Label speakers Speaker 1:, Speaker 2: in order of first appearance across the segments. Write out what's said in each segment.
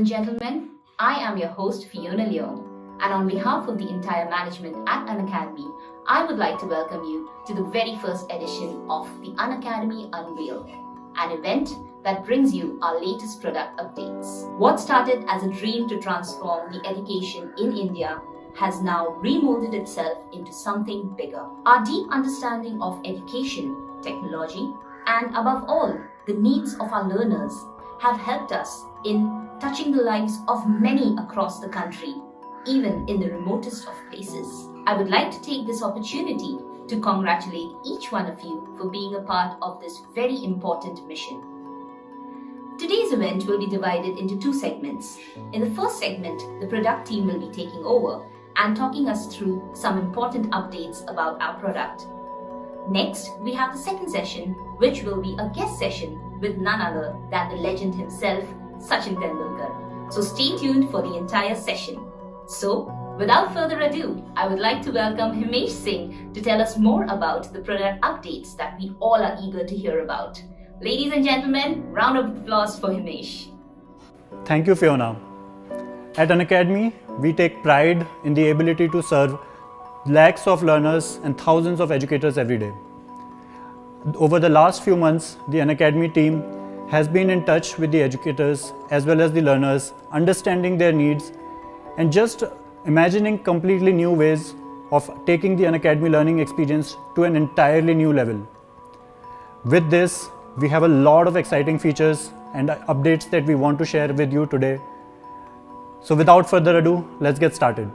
Speaker 1: and gentlemen, I am your host Fiona Leon, and on behalf of the entire management at Unacademy, I would like to welcome you to the very first edition of the Unacademy Unveil, an event that brings you our latest product updates. What started as a dream to transform the education in India has now remolded itself into something bigger. Our deep understanding of education, technology, and above all, the needs of our learners have helped us in touching the lives of many across the country, even in the remotest of places. I would like to take this opportunity to congratulate each one of you for being a part of this very important mission. Today's event will be divided into two segments. In the first segment, the product team will be taking over and talking us through some important updates about our product. Next, we have the second session, which will be a guest session with none other than the legend himself, Sachin Tendulkar. So stay tuned for the entire session. So, without further ado, I would like to welcome Himesh Singh to tell us more about the product updates that we all are eager to hear about. Ladies and gentlemen, round of applause for Himesh.
Speaker 2: Thank you, Fiona. At Unacademy, we take pride in the ability to serve lakhs of learners and thousands of educators every day. Over the last few months, the Unacademy team has been in touch with the educators as well as the learners, understanding their needs and just imagining completely new ways of taking the Unacademy learning experience to an entirely new level. With this, we have a lot of exciting features and updates that we want to share with you today. So without further ado, let's get started.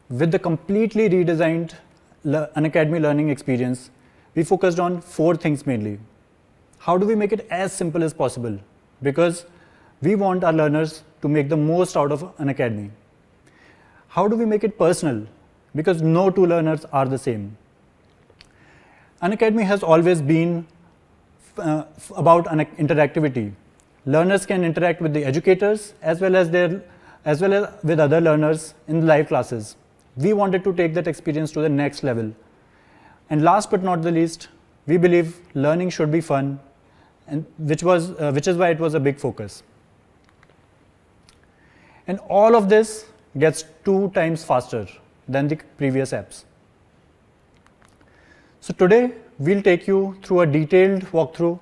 Speaker 2: With the completely redesigned Unacademy learning experience, we focused on four things mainly. How do we make it as simple as possible? Because we want our learners to make the most out of Unacademy. How do we make it personal? Because no two learners are the same. Unacademy has always been about interactivity. Learners can interact with the educators as well as with other learners in live classes. We wanted to take that experience to the next level. And last but not the least, we believe learning should be fun, and which is why it was a big focus. And all of this gets 2 times faster than the previous apps. So today, we'll take you through a detailed walkthrough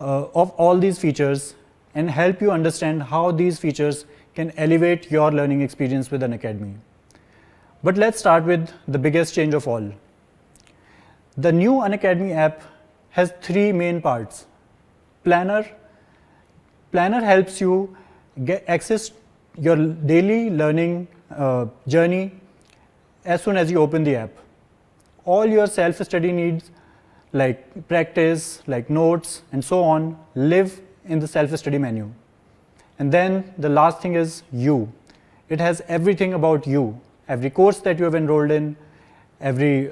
Speaker 2: of all these features and help you understand how these features can elevate your learning experience with Unacademy. But let's start with the biggest change of all. The new Unacademy app has 3 main parts. Planner helps you get access your daily learning journey as soon as you open the app. All your self-study needs like practice, like notes and so on live in the self-study menu. And then the last thing is you. It has everything about you. Every course that you have enrolled in, every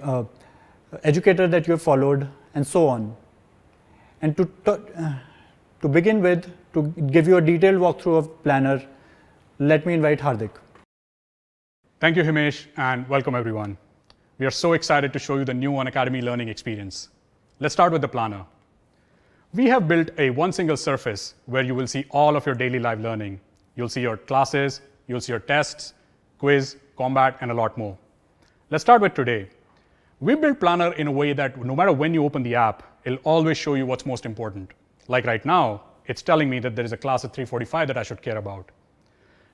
Speaker 2: educator that you have followed, and so on. And to begin with, to give you a detailed walkthrough of Planner, let me invite Hardik.
Speaker 3: Thank you, Himesh, and welcome everyone. We are so excited to show you the new Unacademy learning experience. Let's start with the Planner. We have built a one single surface where you will see all of your daily live learning. You'll see your classes, you'll see your tests, quiz, combat, and a lot more. Let's start with today. We built Planner in a way that no matter when you open the app, it'll always show you what's most important. Like right now, it's telling me that there is a class at 3:45 that I should care about.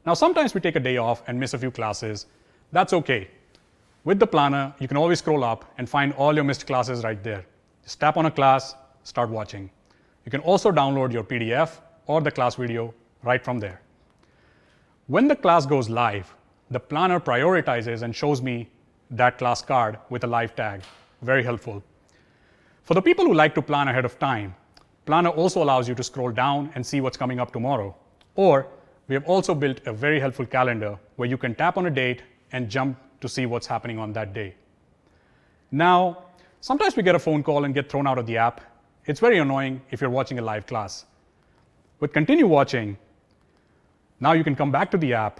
Speaker 3: Now, sometimes we take a day off and miss a few classes. That's okay. With the Planner, you can always scroll up and find all your missed classes right there. Just tap on a class, start watching. You can also download your PDF or the class video right from there. When the class goes live, the planner prioritizes and shows me that class card with a live tag. Very helpful. For the people who like to plan ahead of time, Planner also allows you to scroll down and see what's coming up tomorrow. Or we have also built a very helpful calendar where you can tap on a date and jump to see what's happening on that day. Now, sometimes we get a phone call and get thrown out of the app. It's very annoying if you're watching a live class. With Continue Watching, now you can come back to the app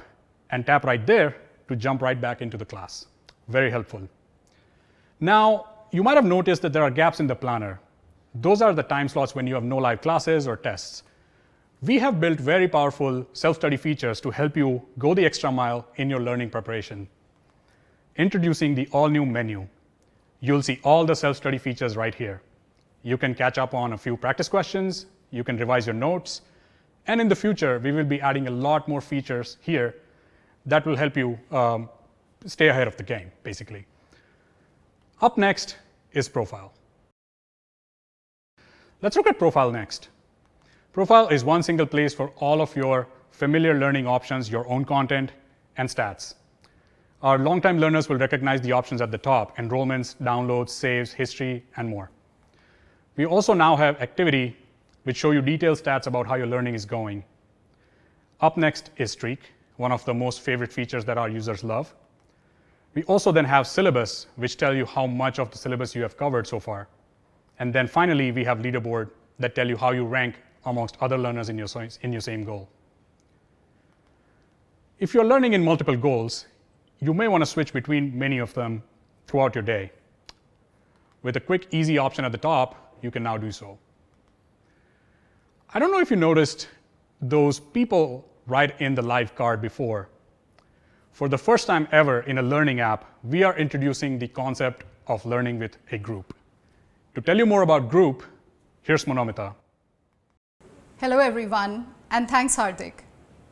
Speaker 3: and tap right there to jump right back into the class. Very helpful. Now, you might have noticed that there are gaps in the planner. Those are the time slots when you have no live classes or tests. We have built very powerful self-study features to help you go the extra mile in your learning preparation. Introducing the all-new menu. You'll see all the self-study features right here. You can catch up on a few practice questions, you can revise your notes, and in the future, we will be adding a lot more features here that will help you stay ahead of the game, basically. Up next is Profile. Let's look at Profile next. Profile is one single place for all of your familiar learning options, your own content, and stats. Our longtime learners will recognize the options at the top: enrollments, downloads, saves, history, and more. We also now have Activity, which show you detailed stats about how your learning is going. Up next is Streak, one of the most favorite features that our users love. We also then have Syllabus, which tell you how much of the syllabus you have covered so far. And then finally, we have Leaderboard that tell you how you rank amongst other learners in your same goal. If you're learning in multiple goals, you may want to switch between many of them throughout your day. With a quick, easy option at the top, you can now do so. I don't know if you noticed those people right in the live card before. For the first time ever in a learning app, we are introducing the concept of learning with a group. To tell you more about group, here's Monomita.
Speaker 4: Hello everyone, and thanks Hardik.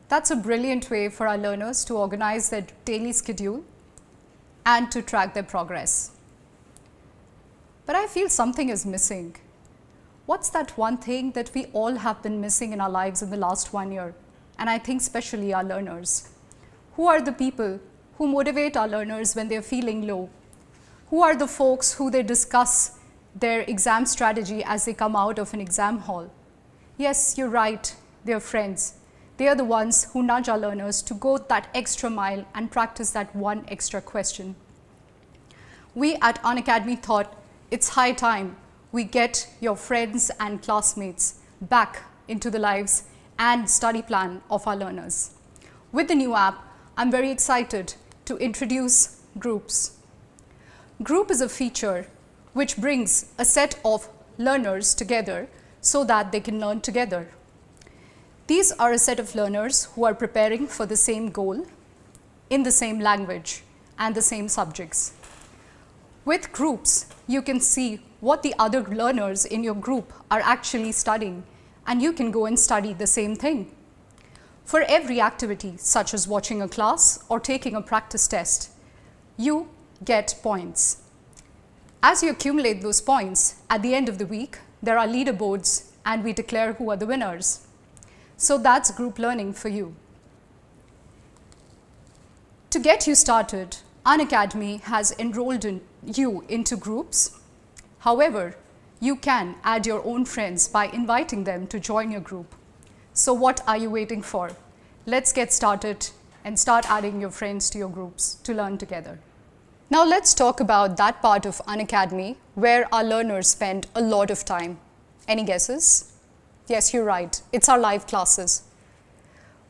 Speaker 4: That's a brilliant way for our learners to organize their daily schedule and to track their progress. But I feel something is missing. What's that one thing that we all have been missing in our lives in the last 1 year? And I think especially our learners. Who are the people who motivate our learners when they're feeling low? Who are the folks who they discuss their exam strategy as they come out of an exam hall? Yes, you're right, they're friends. They are the ones who nudge our learners to go that extra mile and practice that one extra question. We at Unacademy thought it's high time we get your friends and classmates back into the lives and study plan of our learners. With the new app, I'm very excited to introduce Groups. Group is a feature which brings a set of learners together so that they can learn together. These are a set of learners who are preparing for the same goal in the same language and the same subjects. With Groups, you can see what the other learners in your group are actually studying, and you can go and study the same thing. For every activity, such as watching a class or taking a practice test, you get points. As you accumulate those points, at the end of the week, there are leaderboards and we declare who are the winners. So that's group learning for you. To get you started, Unacademy has enrolled you into groups. However, you can add your own friends by inviting them to join your group. So what are you waiting for? Let's get started and start adding your friends to your groups to learn together. Now let's talk about that part of Unacademy where our learners spend a lot of time. Any guesses? Yes, you're right. It's our live classes.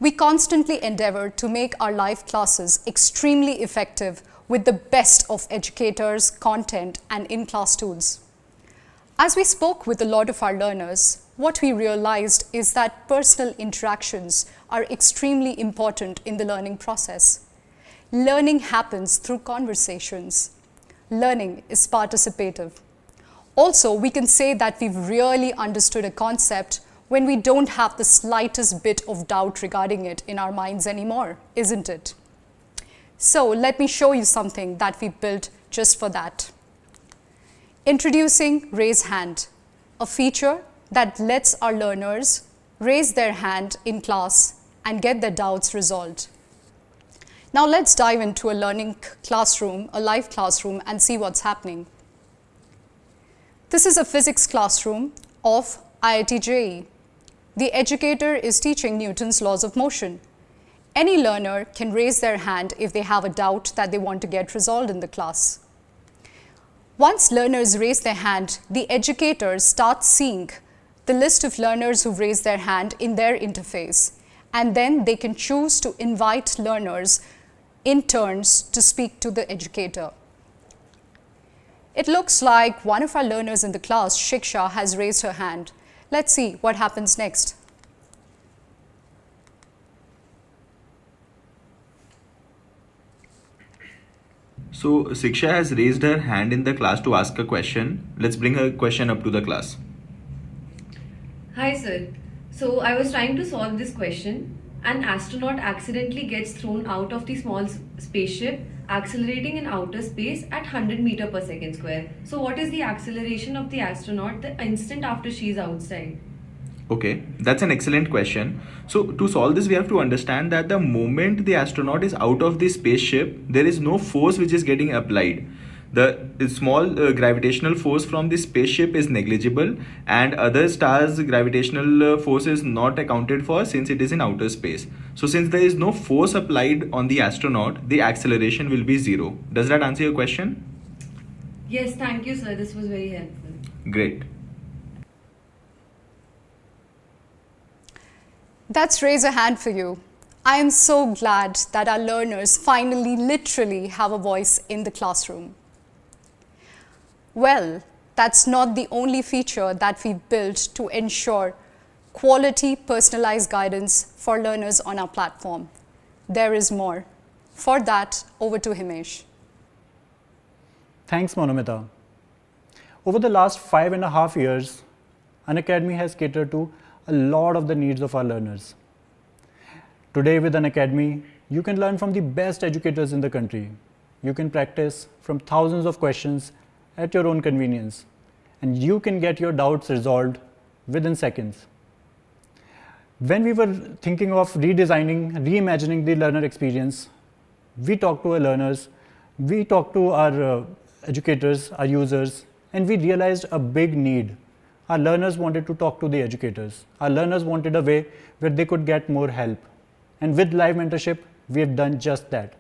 Speaker 4: We constantly endeavor to make our live classes extremely effective with the best of educators, content, and in-class tools. As we spoke with a lot of our learners, what we realized is that personal interactions are extremely important in the learning process. Learning happens through conversations. Learning is participative. Also, we can say that we've really understood a concept when we don't have the slightest bit of doubt regarding it in our minds anymore, isn't it? So let me show you something that we built just for that. Introducing Raise Hand, a feature that lets our learners raise their hand in class and get their doubts resolved. Now let's dive into a learning classroom, a live classroom, and see what's happening. This is a physics classroom of IIT JEE. The educator is teaching Newton's laws of motion. Any learner can raise their hand if they have a doubt that they want to get resolved in the class. Once learners raise their hand, the educator starts seeing the list of learners who've raised their hand in their interface, and then they can choose to invite learners in turns to speak to the educator. It looks like one of our learners in the class, Shiksha, has raised her hand. Let's see what happens next.
Speaker 5: So Siksha has raised her hand in the class to ask a question. Let's bring her question up to the class.
Speaker 6: Hi sir. So I was trying to solve this question. An astronaut accidentally gets thrown out of the small spaceship accelerating in outer space at 100 meters per second square. So what is the acceleration of the astronaut the instant after she is outside?
Speaker 5: Okay, that's an excellent question. So to solve this, we have to understand that the moment the astronaut is out of the spaceship, there is no force which is getting applied. The small gravitational force from the spaceship is negligible, and other stars' gravitational force is not accounted for since it is in outer space. So since there is no force applied on the astronaut, the acceleration will be zero. Does that answer your question?
Speaker 6: Yes, thank you sir. This was very helpful.
Speaker 5: Great.
Speaker 4: That's raise a hand for you. I am so glad that our learners finally literally have a voice in the classroom. Well, that's not the only feature that we've built to ensure quality personalized guidance for learners on our platform. There is more. For that, over to Himesh.
Speaker 2: Thanks, Monumita. Over the last 5.5 years, Unacademy has catered to a lot of the needs of our learners. Today with Unacademy, you can learn from the best educators in the country. You can practice from thousands of questions at your own convenience, and you can get your doubts resolved within seconds. When we were thinking of reimagining the learner experience, we talked to our learners, we talked to our educators, our users, and we realized a big need. Our learners wanted to talk to the educators. Our learners wanted a way where they could get more help. And with live mentorship, we have done just that.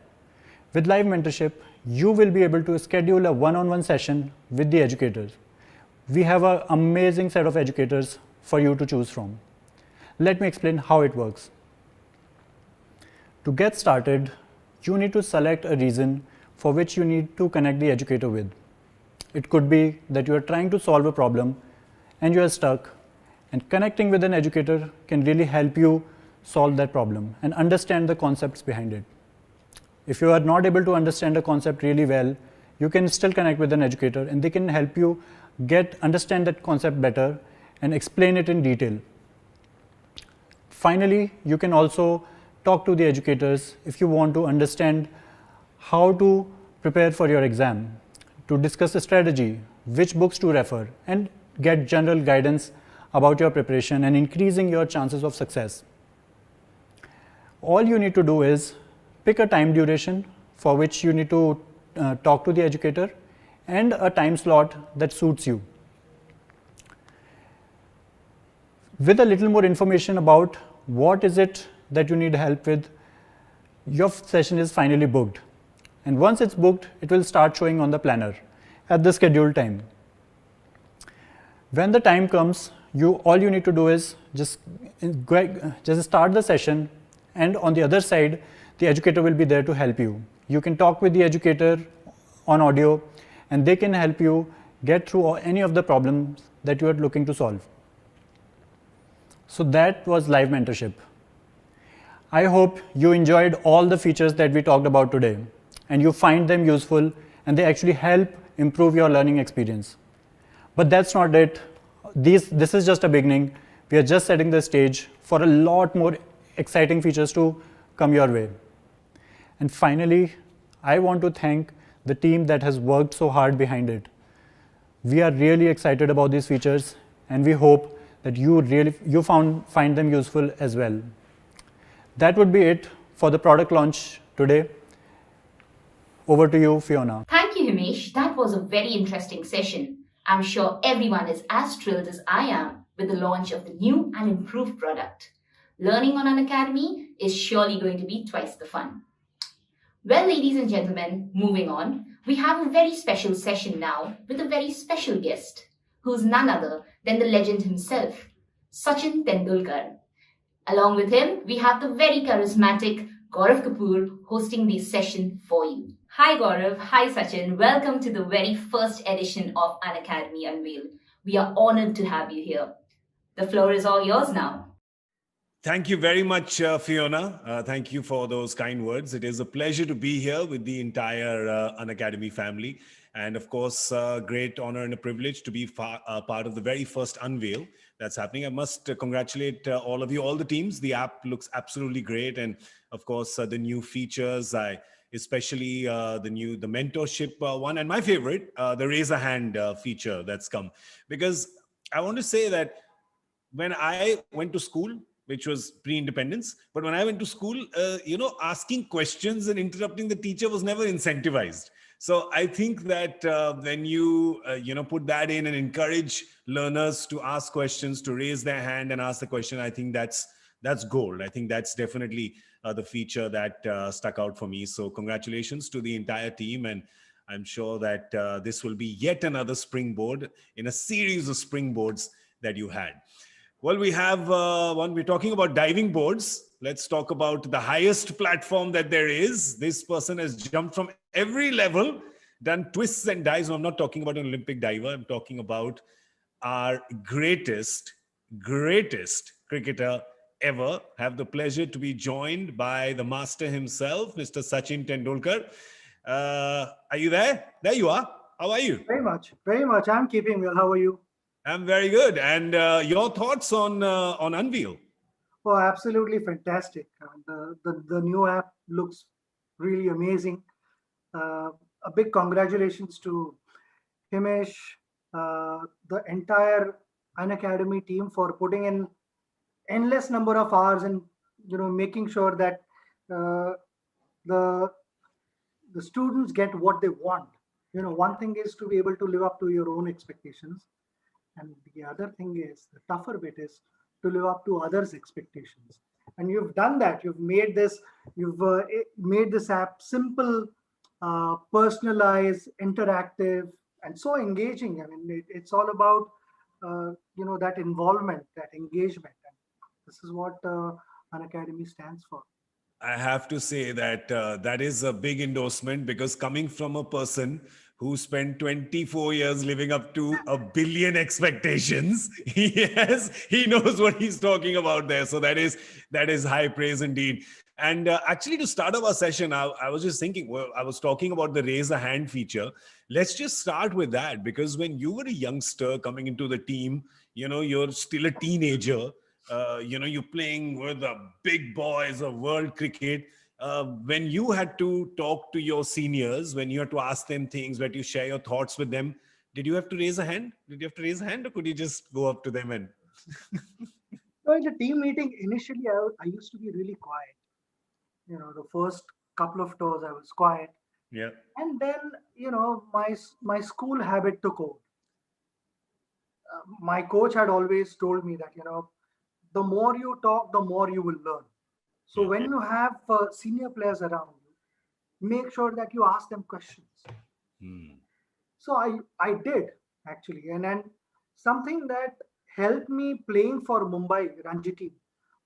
Speaker 2: With live mentorship, you will be able to schedule a one-on-one session with the educators. We have an amazing set of educators for you to choose from. Let me explain how it works. To get started, you need to select a reason for which you need to connect the educator with. It could be that you are trying to solve a problem and you are stuck, and connecting with an educator can really help you solve that problem and understand the concepts behind it. If you are not able to understand a concept really well, you can still connect with an educator and they can help you understand that concept better and explain it in detail. Finally, you can also talk to the educators if you want to understand how to prepare for your exam, to discuss a strategy, which books to refer, and get general guidance about your preparation and increasing your chances of success. All you need to do is pick a time duration for which you need to talk to the educator and a time slot that suits you. With a little more information about what is it that you need help with, your session is finally booked. And once it's booked, it will start showing on the planner at the scheduled time. When the time comes, all you need to do is just start the session, and on the other side, the educator will be there to help you. You can talk with the educator on audio, and they can help you get through any of the problems that you are looking to solve. So that was live mentorship. I hope you enjoyed all the features that we talked about today, and you find them useful, and they actually help improve your learning experience. But that's not it. This is just a beginning. We are just setting the stage for a lot more exciting features to come your way. And finally, I want to thank the team that has worked so hard behind it. We are really excited about these features, and we hope that you find them useful as well. That would be it for the product launch today. Over to you, Fiona.
Speaker 1: Thank you, Himesh. That was a very interesting session. I'm sure everyone is as thrilled as I am with the launch of the new and improved product. Learning on Unacademy is surely going to be twice the fun. Well, ladies and gentlemen, moving on, we have a very special session now with a very special guest, who's none other than the legend himself, Sachin Tendulkar. Along with him, we have the very charismatic Gaurav Kapoor hosting this session for you. Hi Gaurav, hi Sachin, welcome to the very first edition of Unacademy Unveil. We are honored to have you here. The floor is all yours now.
Speaker 7: Thank you very much, Fiona. Thank you for those kind words. It is a pleasure to be here with the entire Unacademy family. And of course, great honor and a privilege to be part of the very first unveil that's happening. I must congratulate all of you, all the teams. The app looks absolutely great. And of course, the new features, especially the mentorship one. And my favorite, the raise a hand feature that's come. Because I want to say that when I went to school, which was pre-independence, but when I went to school, asking questions and interrupting the teacher was never incentivized. So I think that when you put that in and encourage learners to ask questions, to raise their hand and ask the question, I think that's gold. I think that's definitely the feature that stuck out for me. So congratulations to the entire team, and I'm sure that this will be yet another springboard in a series of springboards that you had. Well, we have one. We're talking about diving boards. Let's talk about the highest platform that there is. This person has jumped from every level, done twists and dives. I'm not talking about an Olympic diver. I'm talking about our greatest cricketer ever. Have the pleasure to be joined by the master himself, Mr. Sachin Tendulkar. Are you there? There you are. How are you?
Speaker 8: Very much. I'm keeping well. How are you?
Speaker 7: I'm very good. And your thoughts on Unveil?
Speaker 8: Oh, absolutely fantastic. The new app looks really amazing. A big congratulations to Himesh, the entire Unacademy team for putting in endless number of hours and making sure that the students get what they want. One thing is to be able to live up to your own expectations. And the other thing is, the tougher bit is to live up to others' expectations. And you've done that. You've made this app simple, personalized, interactive, and so engaging. I mean, it's all about that involvement, that engagement. And this is what Unacademy stands for.
Speaker 7: I have to say that that is a big endorsement, because coming from a person who spent 24 years living up to 1 billion expectations, yes, he knows what he's talking about there. So that is high praise indeed. And actually, to start off our session, I was just thinking, well, I was talking about the raise a hand feature. Let's just start with that, because when you were a youngster coming into the team, you're still a teenager. You're playing with the big boys of world cricket. When you had to talk to your seniors, when you had to ask them things, where you share your thoughts with them, did you have to raise a hand? Or could you just go up to them and?
Speaker 8: So in the team meeting, initially I used to be really quiet. The first couple of tours I was quiet.
Speaker 7: Yeah.
Speaker 8: And then, my school habit took over. My coach had always told me that, the more you talk, the more you will learn. So when you have senior players around you, make sure that you ask them questions. So I did, actually. And then something that helped me playing for Mumbai Ranji team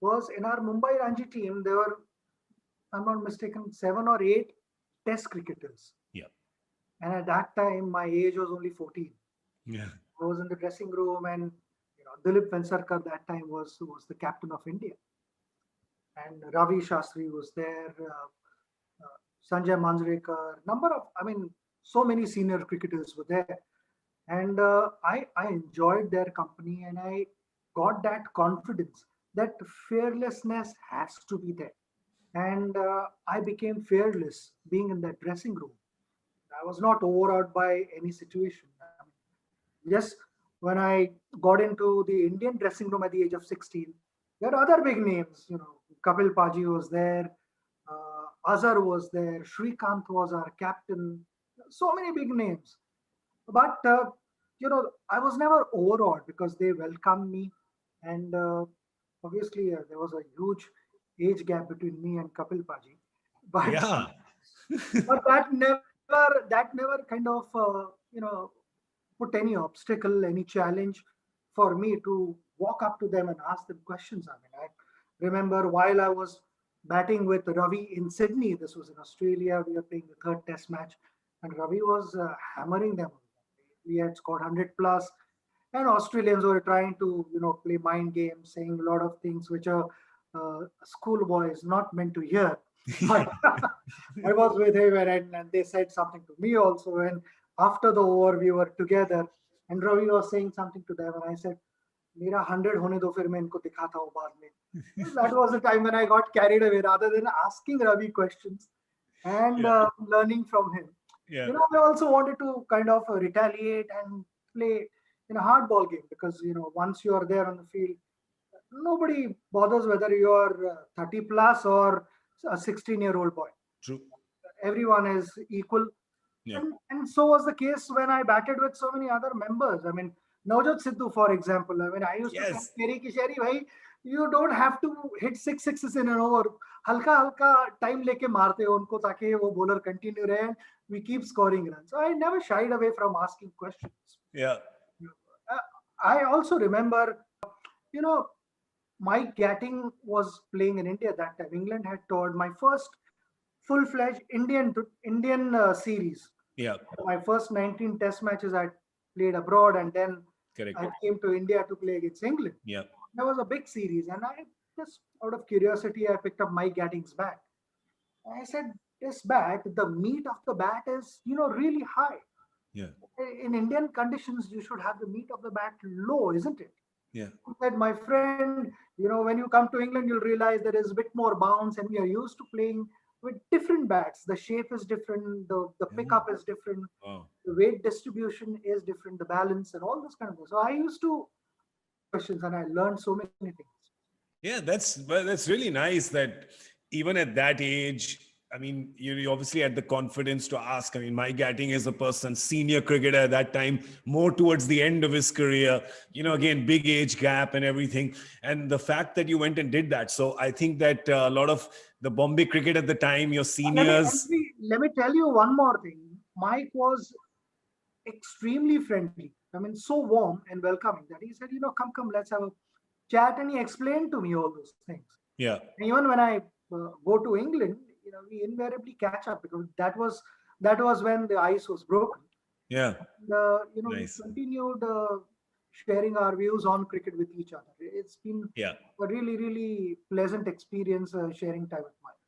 Speaker 8: was, in our Mumbai Ranji team, there were, if I'm not mistaken, 7 or 8 test cricketers.
Speaker 7: Yeah.
Speaker 8: And at that time, my age was only 14.
Speaker 7: Yeah.
Speaker 8: I was in the dressing room, and Dilip Vengsarkar that time was the captain of India. And Ravi Shastri was there, Sanjay Manjrekar, so many senior cricketers were there. And I enjoyed their company, and I got that confidence, that fearlessness has to be there. And I became fearless being in that dressing room. I was not overawed by any situation. Yes, when I got into the Indian dressing room at the age of 16, there are other big names. Kapil Paji was there, Azhar was there, Shrikant was our captain. So many big names. But I was never overawed because they welcomed me, and obviously there was a huge age gap between me and Kapil Paji. But
Speaker 7: Yeah.
Speaker 8: but that never kind of put any obstacle, any challenge for me to walk up to them and ask them questions. I mean, I remember while I was batting with Ravi in Sydney, this was in Australia, we were playing the third test match, and Ravi was hammering them. We had scored 100 plus, and Australians were trying to play mind games, saying a lot of things which a schoolboy is not meant to hear. But I was with him, and they said something to me also. And after the over, we were together, and Ravi was saying something to them, and I said, "मेरा 100 होने दो, फिर मैं इनको दिखाता हूँ बाद में." That was the time when I got carried away. Rather than asking Ravi questions and
Speaker 7: Yeah.
Speaker 8: learning from him,
Speaker 7: Yeah.
Speaker 8: I also wanted to kind of retaliate and play in a hardball game because once you are there on the field, nobody bothers whether you are 30 plus or a 16-year-old boy.
Speaker 7: True.
Speaker 8: Everyone is equal.
Speaker 7: Yeah.
Speaker 8: And so was the case when I batted with so many other members. I mean, Navjot Sidhu, for example. I mean, I used to
Speaker 7: Yes.
Speaker 8: say, Teri ki sheri, bhai, you don't have to hit 6 sixes in an over. Halka halka time leke marte ho unko ताकि वो bowler continue रहे and we keep scoring runs. So I never shied away from asking questions.
Speaker 7: Yeah.
Speaker 8: Uh, I also remember, you know, Mike Gatting was playing in India that time. England had toured my first full-fledged Indian series.
Speaker 7: Yeah.
Speaker 8: My first 19 Test matches I played abroad, and then
Speaker 7: Correct.
Speaker 8: I came to India to play against England.
Speaker 7: Yeah.
Speaker 8: That was a big series, and I just out of curiosity I picked up Mike Gatting's bat. I said, "This bat, the meat of the bat is really high.
Speaker 7: Yeah.
Speaker 8: In Indian conditions, you should have the meat of the bat low, isn't it?"
Speaker 7: Yeah.
Speaker 8: He said, "My friend, when you come to England, you'll realize there is a bit more bounce, and we are used to playing with different bats. The shape is different, the pickup is different,
Speaker 7: Wow.
Speaker 8: the weight distribution is different, the balance, and all this kind of thing." So I used to questions, and I learned so many things.
Speaker 7: Yeah, that's really nice that even at that age, I mean, you obviously had the confidence to ask. I mean, Mike Gatting is a person, senior cricketer at that time, more towards the end of his career, again, big age gap and everything. And the fact that you went and did that. So I think that a lot of the Bombay cricket at the time, your seniors.
Speaker 8: Let me tell you one more thing. Mike was extremely friendly. I mean, so warm and welcoming that he said, come, let's have a chat. And he explained to me all those things.
Speaker 7: Yeah.
Speaker 8: And even when I go to England, we invariably catch up because that was when the ice was broken.
Speaker 7: Yeah.
Speaker 8: And,
Speaker 7: Nice.
Speaker 8: we continued sharing our views on cricket with each other. It's been
Speaker 7: Yeah.
Speaker 8: a really, really pleasant experience sharing time with Mike.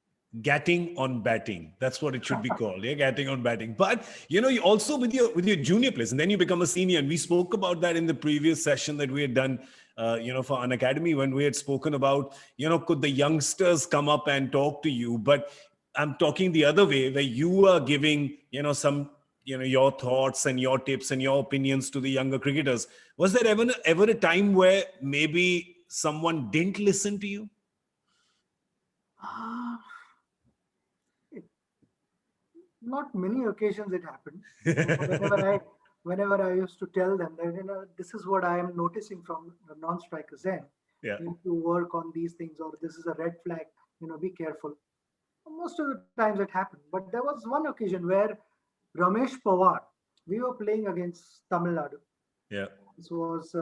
Speaker 7: Gatting on batting. That's what it should be called. Yeah, gatting on batting. But you also with your junior players, and then you become a senior. And we spoke about that in the previous session that we had done, for Unacademy, when we had spoken about, could the youngsters come up and talk to you? But I'm talking the other way, where you are giving, some, your thoughts and your tips and your opinions to the younger cricketers. Was there ever a time where maybe someone didn't listen to you?
Speaker 8: Not many occasions it happened. Whenever I used to tell them that this is what I am noticing from the non-strikers end.
Speaker 7: Yeah.
Speaker 8: You need to work on these things, or this is a red flag. Be careful. Most of the times it happened, but there was one occasion where Ramesh Pawar, we were playing against Tamil Nadu.
Speaker 7: Yeah.
Speaker 8: This was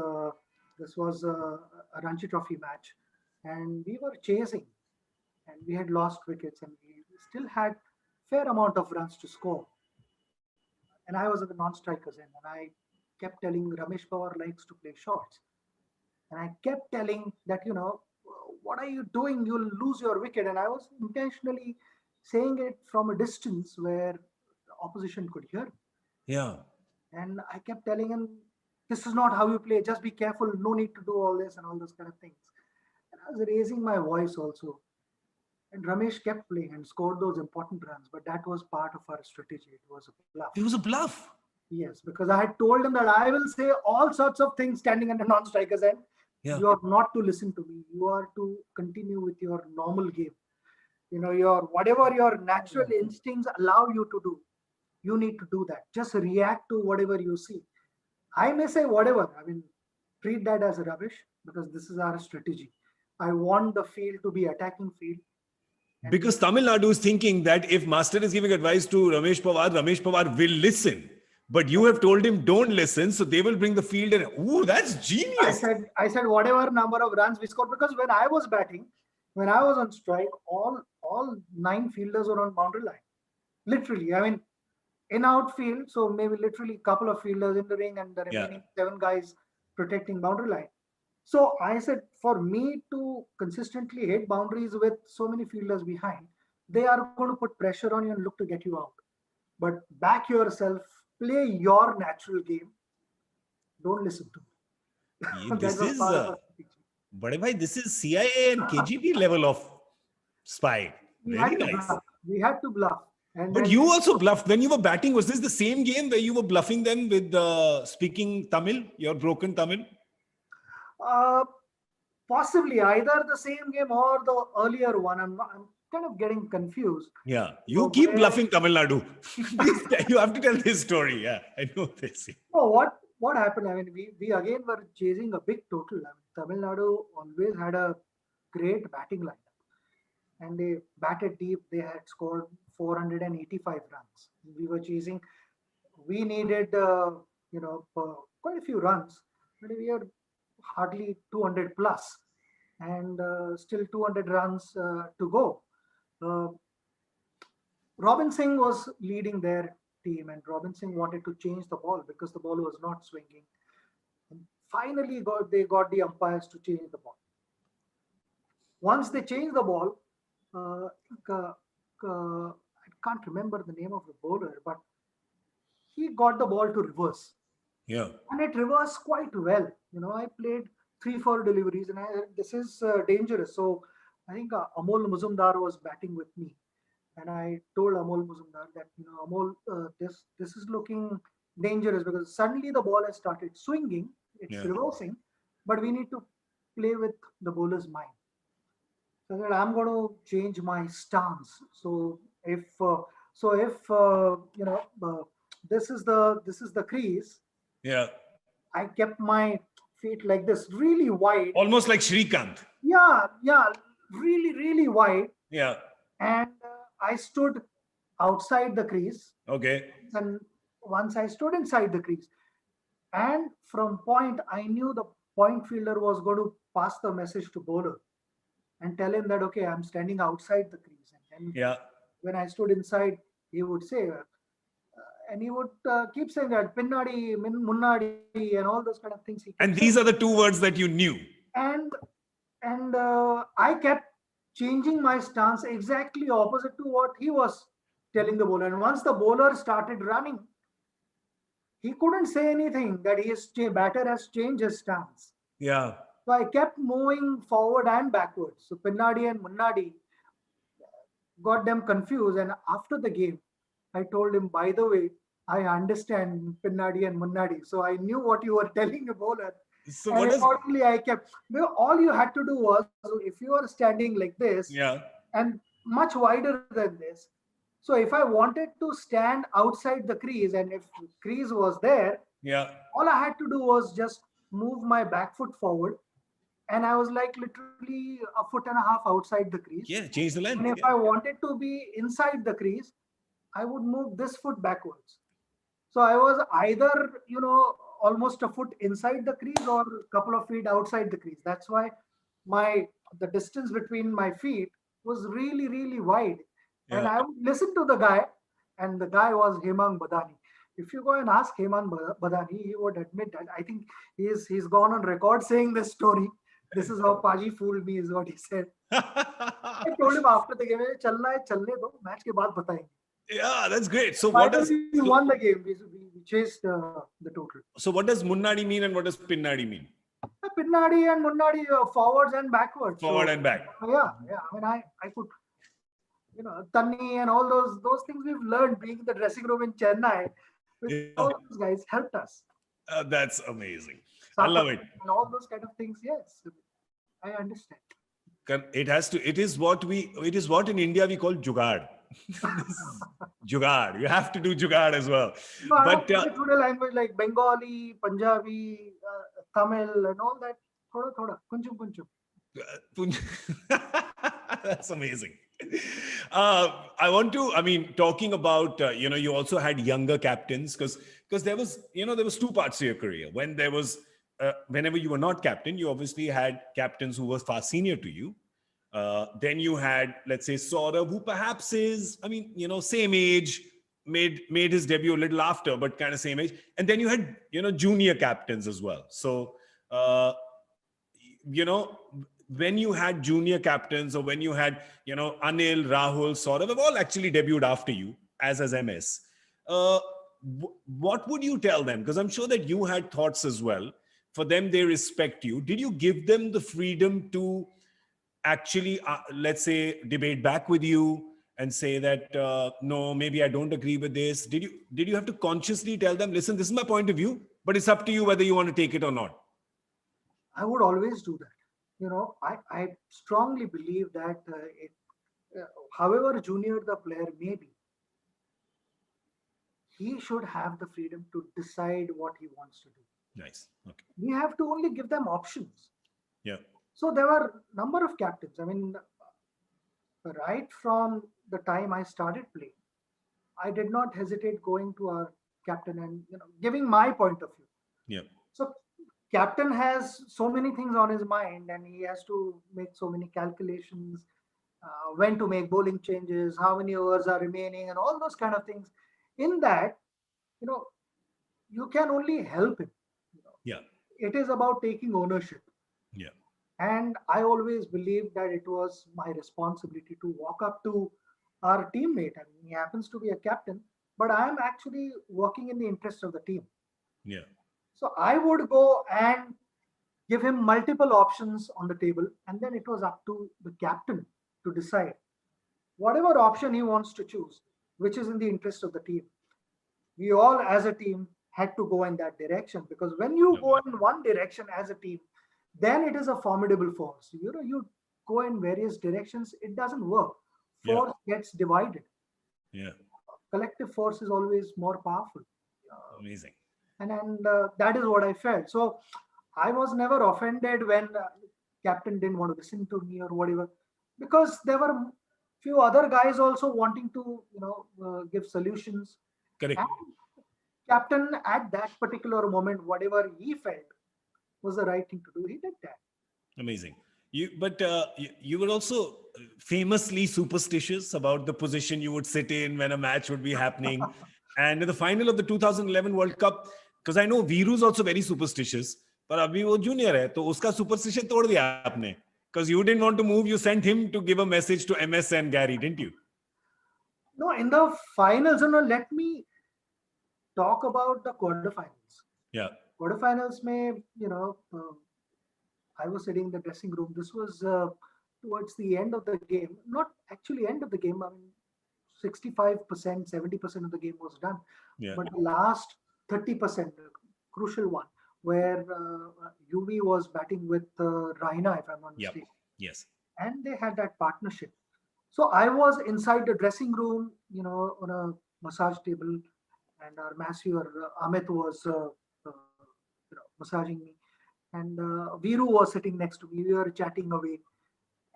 Speaker 8: a Ranji Trophy match, and we were chasing, and we had lost wickets, and we still had fair amount of runs to score. And I was at the non-strikers end, and I kept telling Ramesh Pawar likes to play shots, and I kept telling that what are you doing? You'll lose your wicket. And I was intentionally saying it from a distance where the opposition could hear me.
Speaker 7: Yeah.
Speaker 8: And I kept telling him, this is not how you play. Just be careful. No need to do all this and all those kind of things. And I was raising my voice also. And Ramesh kept playing and scored those important runs. But that was part of our strategy. It was a bluff.
Speaker 7: It was a bluff.
Speaker 8: Yes, because I had told him that I will say all sorts of things standing at a non-striker's end.
Speaker 7: Yeah.
Speaker 8: You are not to listen to me. You are to continue with your normal game. Your whatever your natural instincts allow you to do, you need to do that. Just react to whatever you see. I may say whatever. I mean, treat that as rubbish because this is our strategy. I want the field to be attacking field.
Speaker 7: Because Tamil Nadu is thinking that if Master is giving advice to Ramesh Pawar will listen. But you have told him don't listen, so they will bring the field and ooh, that's genius.
Speaker 8: I said whatever number of runs we scored, because when I was batting, when I was on strike, all 9 fielders were on boundary line. Literally, I mean, in outfield, so maybe literally a couple of fielders in the ring and the remaining 7 guys protecting boundary line. So I said, for me to consistently hit boundaries with so many fielders behind, they are going to put pressure on you and look to get you out. But back yourself, play your natural game. Don't listen to me.
Speaker 7: This is, but bhai, this is CIA and KGB level of spy. Very nice.
Speaker 8: We had to bluff. And
Speaker 7: but you also bluffed when you were batting. Was this the same game where you were bluffing them with speaking Tamil, your broken Tamil?
Speaker 8: Possibly either the same game or the earlier one. I'm kind of getting confused.
Speaker 7: Yeah, you keep bluffing Tamil Nadu. You have to tell this story. Yeah, I know this.
Speaker 8: Oh, what happened? I mean, we again were chasing a big total. I mean, Tamil Nadu always had a great batting lineup, and they batted deep. They had scored 485 runs. We were chasing. We needed, quite a few runs, but we had hardly 200 plus, and still 200 runs to go. Robin Singh was leading their team, and Robin Singh wanted to change the ball because the ball was not swinging. And finally, they got the umpires to change the ball. Once they changed the ball, I can't remember the name of the bowler, but he got the ball to reverse.
Speaker 7: Yeah.
Speaker 8: And it reversed quite well. I played 3-4 deliveries, and this is dangerous. So I think Amol Muzumdar was batting with me. And I told Amol Muzumdar that, Amol, this is looking dangerous because suddenly the ball has started swinging, it's reversing, but we need to play with the bowler's mind. So that I'm going to change my stance. So if this is the crease.
Speaker 7: Yeah.
Speaker 8: I kept my feet like this, really wide.
Speaker 7: Almost like Shrikant.
Speaker 8: Yeah, really, really wide.
Speaker 7: Yeah.
Speaker 8: And I stood outside the crease.
Speaker 7: Okay.
Speaker 8: And once I stood inside the crease, and from point, I knew the point fielder was going to pass the message to bowler and tell him that, okay, I'm standing outside the crease. And then when I stood inside, he would say, and he would keep saying that pinnadi, munnadi, and all those kind of things.
Speaker 7: And these are the 2 words that you knew.
Speaker 8: And I kept changing my stance exactly opposite to what he was telling the bowler. And once the bowler started running, he couldn't say anything that his batter has changed his stance.
Speaker 7: Yeah.
Speaker 8: So I kept moving forward and backwards. So Pinnadi and Munnadi got them confused. And after the game, I told him, by the way, I understand Pinnadi and Munnadi. So I knew what you were telling the bowler.
Speaker 7: So
Speaker 8: and accordingly, I kept. All you had to do was, if you are standing like this, and much wider than this. So if I wanted to stand outside the crease, and if the crease was there, all I had to do was just move my back foot forward, and I was like literally 1.5 feet outside the crease.
Speaker 7: Yeah, change the length.
Speaker 8: And if I wanted to be inside the crease, I would move this foot backwards. So I was either, almost a foot inside the crease or a couple of feet outside the crease. That's why the distance between my feet was really, really wide. Yeah. And I would listen to the guy, and the guy was Hemang Badani. If you go and ask Hemang Badani, he would admit that. I think he's gone on record saying this story. This is how Paji fooled me, is what he said. I told him after the game, chalna hai, chalne do, match ke baad batayenge.
Speaker 7: Yeah, that's great. So what does
Speaker 8: we won the game? We chased the total.
Speaker 7: So what does Munnadi mean and what does Pinnadi mean?
Speaker 8: Pinnadi and Munnadi, forwards and backwards.
Speaker 7: Forward and back.
Speaker 8: Yeah. I mean, I could, Tanni and all those things we've learned being in the dressing room in Chennai. All those guys helped us.
Speaker 7: That's amazing. I love it.
Speaker 8: And all those kind of things. Yes, I understand.
Speaker 7: It is what in India we call jugaad. Jugaad. You have to do jugaad as well.
Speaker 8: No, I
Speaker 7: But
Speaker 8: have a language like Bengali, Punjabi, Tamil, and all that. Thoda, kunchum, kunchum.
Speaker 7: that's amazing. Talking about, you also had younger captains because there was two parts to your career. When there was, whenever you were not captain, you obviously had captains who were far senior to you. Then you had, let's say, Saurabh, who perhaps is, same age, made his debut a little after, but kind of same age. And then you had, junior captains as well. So, when you had junior captains or when you had, Anil, Rahul, Saurabh have all actually debuted after you as MS. What would you tell them? Because I'm sure that you had thoughts as well. For them, they respect you. Did you give them the freedom to actually, let's say, debate back with you and say that, no, maybe I don't agree with this? Did you have to consciously tell them, listen, this is my point of view, but it's up to you whether you want to take it or not?
Speaker 8: I would always do that. I strongly believe that however junior the player may be, he should have the freedom to decide what he wants to do.
Speaker 7: Nice. Okay.
Speaker 8: We have to only give them options.
Speaker 7: Yeah.
Speaker 8: So there were a number of captains. Right from the time I started playing, I did not hesitate going to our captain and giving my point of view.
Speaker 7: Yeah.
Speaker 8: So captain has so many things on his mind and he has to make so many calculations, when to make bowling changes, how many overs are remaining, and all those kind of things. In that, you can only help him.
Speaker 7: Yeah.
Speaker 8: It is about taking ownership.
Speaker 7: Yeah.
Speaker 8: And I always believed that it was my responsibility to walk up to our teammate. He happens to be a captain, but I am actually working in the interest of the team.
Speaker 7: Yeah.
Speaker 8: So I would go and give him multiple options on the table, and then it was up to the captain to decide whatever option he wants to choose, which is in the interest of the team. We all as a team had to go in that direction, because when you go in one direction as a team, then it is a formidable force. You go in various directions, it doesn't work. Force gets divided.
Speaker 7: Yeah.
Speaker 8: Collective force is always more powerful.
Speaker 7: Amazing.
Speaker 8: And that is what I felt. So I was never offended when captain didn't want to listen to me or whatever, because there were few other guys also wanting to give solutions.
Speaker 7: Correct.
Speaker 8: And captain at that particular moment, whatever he felt was the right thing to do, he did that.
Speaker 7: Amazing. You were also famously superstitious about the position you would sit in when a match would be happening. And in the final of the 2011 World Cup, because I know Viru is also very superstitious, but abhi wo junior hai, to uska superstition tod diya aapne. Because you didn't want to move, you sent him to give a message to MS and Gary, didn't you?
Speaker 8: No, in the finals, let me talk about the quarterfinals.
Speaker 7: Yeah.
Speaker 8: Quarterfinals may, I was sitting in the dressing room. This was towards the end of the game. Not actually end of the game. 65%, 70% of the game was done.
Speaker 7: Yeah.
Speaker 8: But the last 30%, crucial one, where UV was batting with Raina, if I'm not mistaken.
Speaker 7: Yes.
Speaker 8: And they had that partnership. So I was inside the dressing room, on a massage table, and our masseur Amit was massaging me, and Viru was sitting next to me. We were chatting away,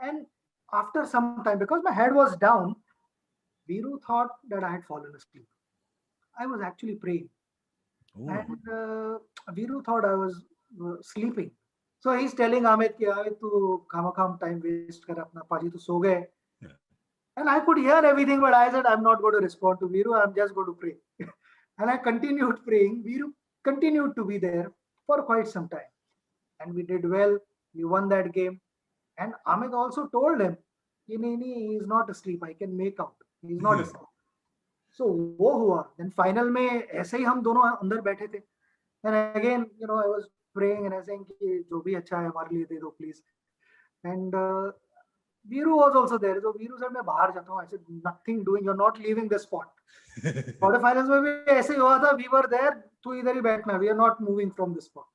Speaker 8: and after some time, because my head was down, Viru thought that I had fallen asleep. I was actually praying.
Speaker 7: Ooh.
Speaker 8: And Viru thought I was sleeping. So he's telling Amit, ki Amit, tu kham time waste kar apna, Paji tu so gaye.
Speaker 7: Yeah.
Speaker 8: And I could hear everything, but I said, I'm not going to respond to Viru. I'm just going to pray. And I continued praying. Viru continued to be there for quite some time. And we did well. We won that game. And Amit also told him, he is not asleep. I can make out. He's not asleep. So वो हुआ. Then final में ऐसे ही हम दोनों अंदर बैठे थे. And again, I was praying and I was saying कि जो भी अच्छा है हमारे लिए दे दो please. And Viru was also there. So Viru said, मैं बाहर जाता हूँ. I said, nothing doing. You're not leaving this spot. Quarterfinals में भी ऐसे ही हुआ था. We were there. तू इधर ही बैठना. We are not moving from this spot.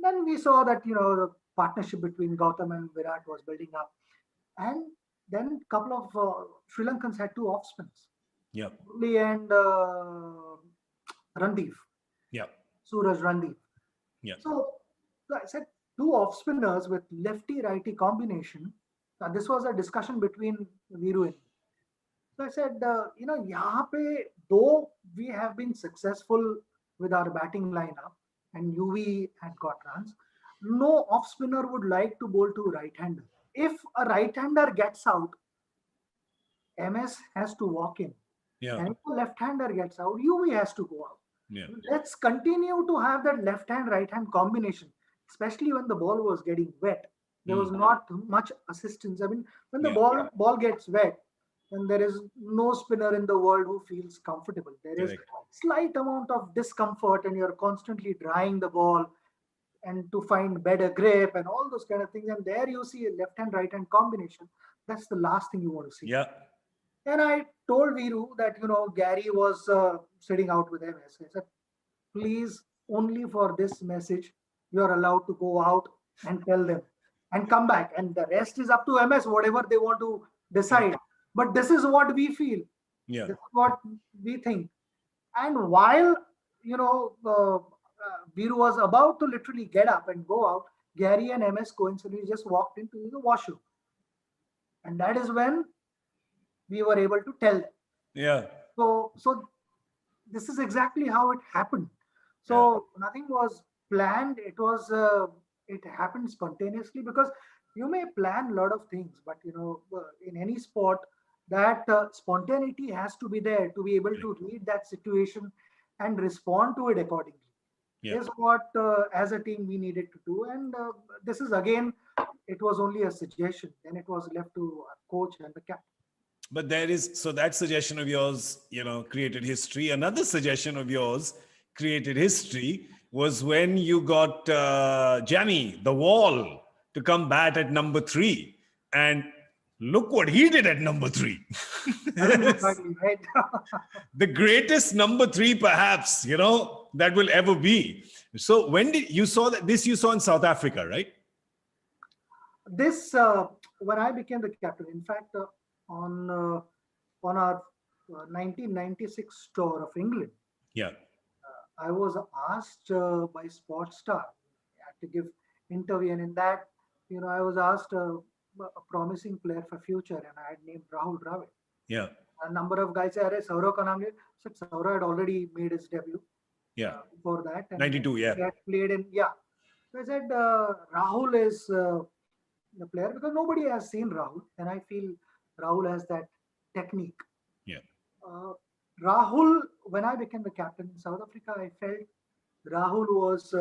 Speaker 8: Then we saw that the partnership between Gautam and Virat was building up, and then a couple of Sri Lankans had two off spins.
Speaker 7: Yeah.
Speaker 8: Murali and Randeep.
Speaker 7: Yeah.
Speaker 8: Suraj Randeep.
Speaker 7: Yeah.
Speaker 8: So I said two off spinners with lefty righty combination. This was a discussion between Viru and me. So I said, यहाँ पे though we have been successful with our batting lineup and UV had got runs, no off spinner would like to bowl to right-hander. If a right-hander gets out, MS has to walk in.
Speaker 7: Yeah.
Speaker 8: And if a left-hander gets out, UV has to go out.
Speaker 7: Yeah.
Speaker 8: Let's continue to have that left-hand, right-hand combination, especially when the ball was getting wet. There was not much assistance. I mean, when the ball gets wet, then there is no spinner in the world who feels comfortable. There is slight amount of discomfort and you're constantly drying the ball and to find better grip and all those kind of things. And there you see a left-hand, right-hand combination. That's the last thing you want to see.
Speaker 7: Yeah.
Speaker 8: And I told Viru that, Gary was sitting out with MS. I said, please, only for this message, you're allowed to go out and tell them and come back. And the rest is up to MS, whatever they want to decide. But this is what we feel.
Speaker 7: Yeah.
Speaker 8: This is what we think. And while, Viru was about to literally get up and go out, Gary and MS coincidentally just walked into the washroom. And that is when we were able to tell them.
Speaker 7: Yeah.
Speaker 8: So this is exactly how it happened. So nothing was planned. It happened spontaneously, because you may plan a lot of things, but in any sport, that spontaneity has to be there to be able to read that situation and respond to it accordingly. Is what as a team we needed to do. And this is again, it was only a suggestion. Then it was left to our coach and the captain.
Speaker 7: But so that suggestion of yours, created history. Another suggestion of yours created history was when you got Jamie, the Wall, to come bat at number 3. And look what he did at number 3.
Speaker 8: Right.
Speaker 7: The greatest number 3, perhaps, that will ever be. So when did you saw that? This you saw in South Africa, right?
Speaker 8: This, when I became the captain, in fact, on our 1996 tour of England, I was asked by Sportstar to give interview, and in that, I was asked a promising player for future, and I had named Rahul Dravid.
Speaker 7: Yeah.
Speaker 8: A number of guys said, Saurav ka naam liya. I said Saurav had already made his debut.
Speaker 7: Yeah.
Speaker 8: Before that. And
Speaker 7: 92,
Speaker 8: he had played in, So I said, Rahul is the player, because nobody has seen Rahul, and I feel Rahul has that technique.
Speaker 7: Yeah.
Speaker 8: Rahul, when I became the captain in South Africa, I felt Rahul was,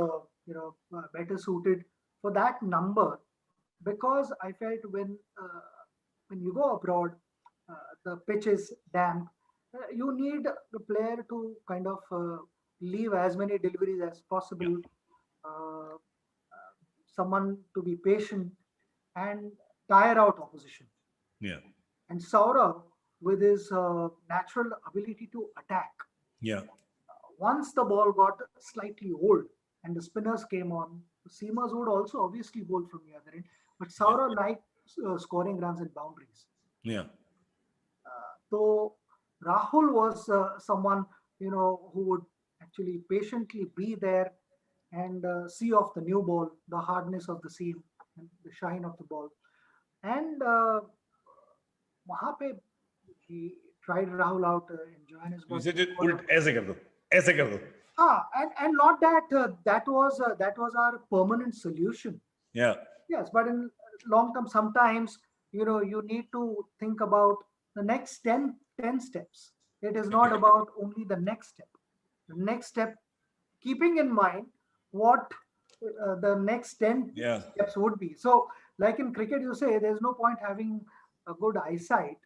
Speaker 8: better suited for that number, because I felt when you go abroad, the pitch is damp. You need the player to kind of leave as many deliveries as possible. Someone to be patient and tire out opposition.
Speaker 7: Yeah.
Speaker 8: And Saurav, with his natural ability to attack.
Speaker 7: Yeah.
Speaker 8: Once the ball got slightly old and the spinners came on, the seamers would also obviously bowl from the other end. But Saurav liked scoring runs and boundaries.
Speaker 7: Yeah.
Speaker 8: So Rahul was someone, who would actually patiently be there and see off the new ball, the hardness of the seam, and the shine of the ball. And वहाँ पे he tried Rahul out in Johannesburg.
Speaker 7: You said ऐसे कर दो, ऐसे कर दो.
Speaker 8: And not that that was our permanent solution.
Speaker 7: Yeah.
Speaker 8: Yes, but in long term, sometimes you need to think about the next 10 steps. It is not about only the next step. The next step, keeping in mind what the next 10 steps would be. So, like in cricket, you say there's no point having a good eyesight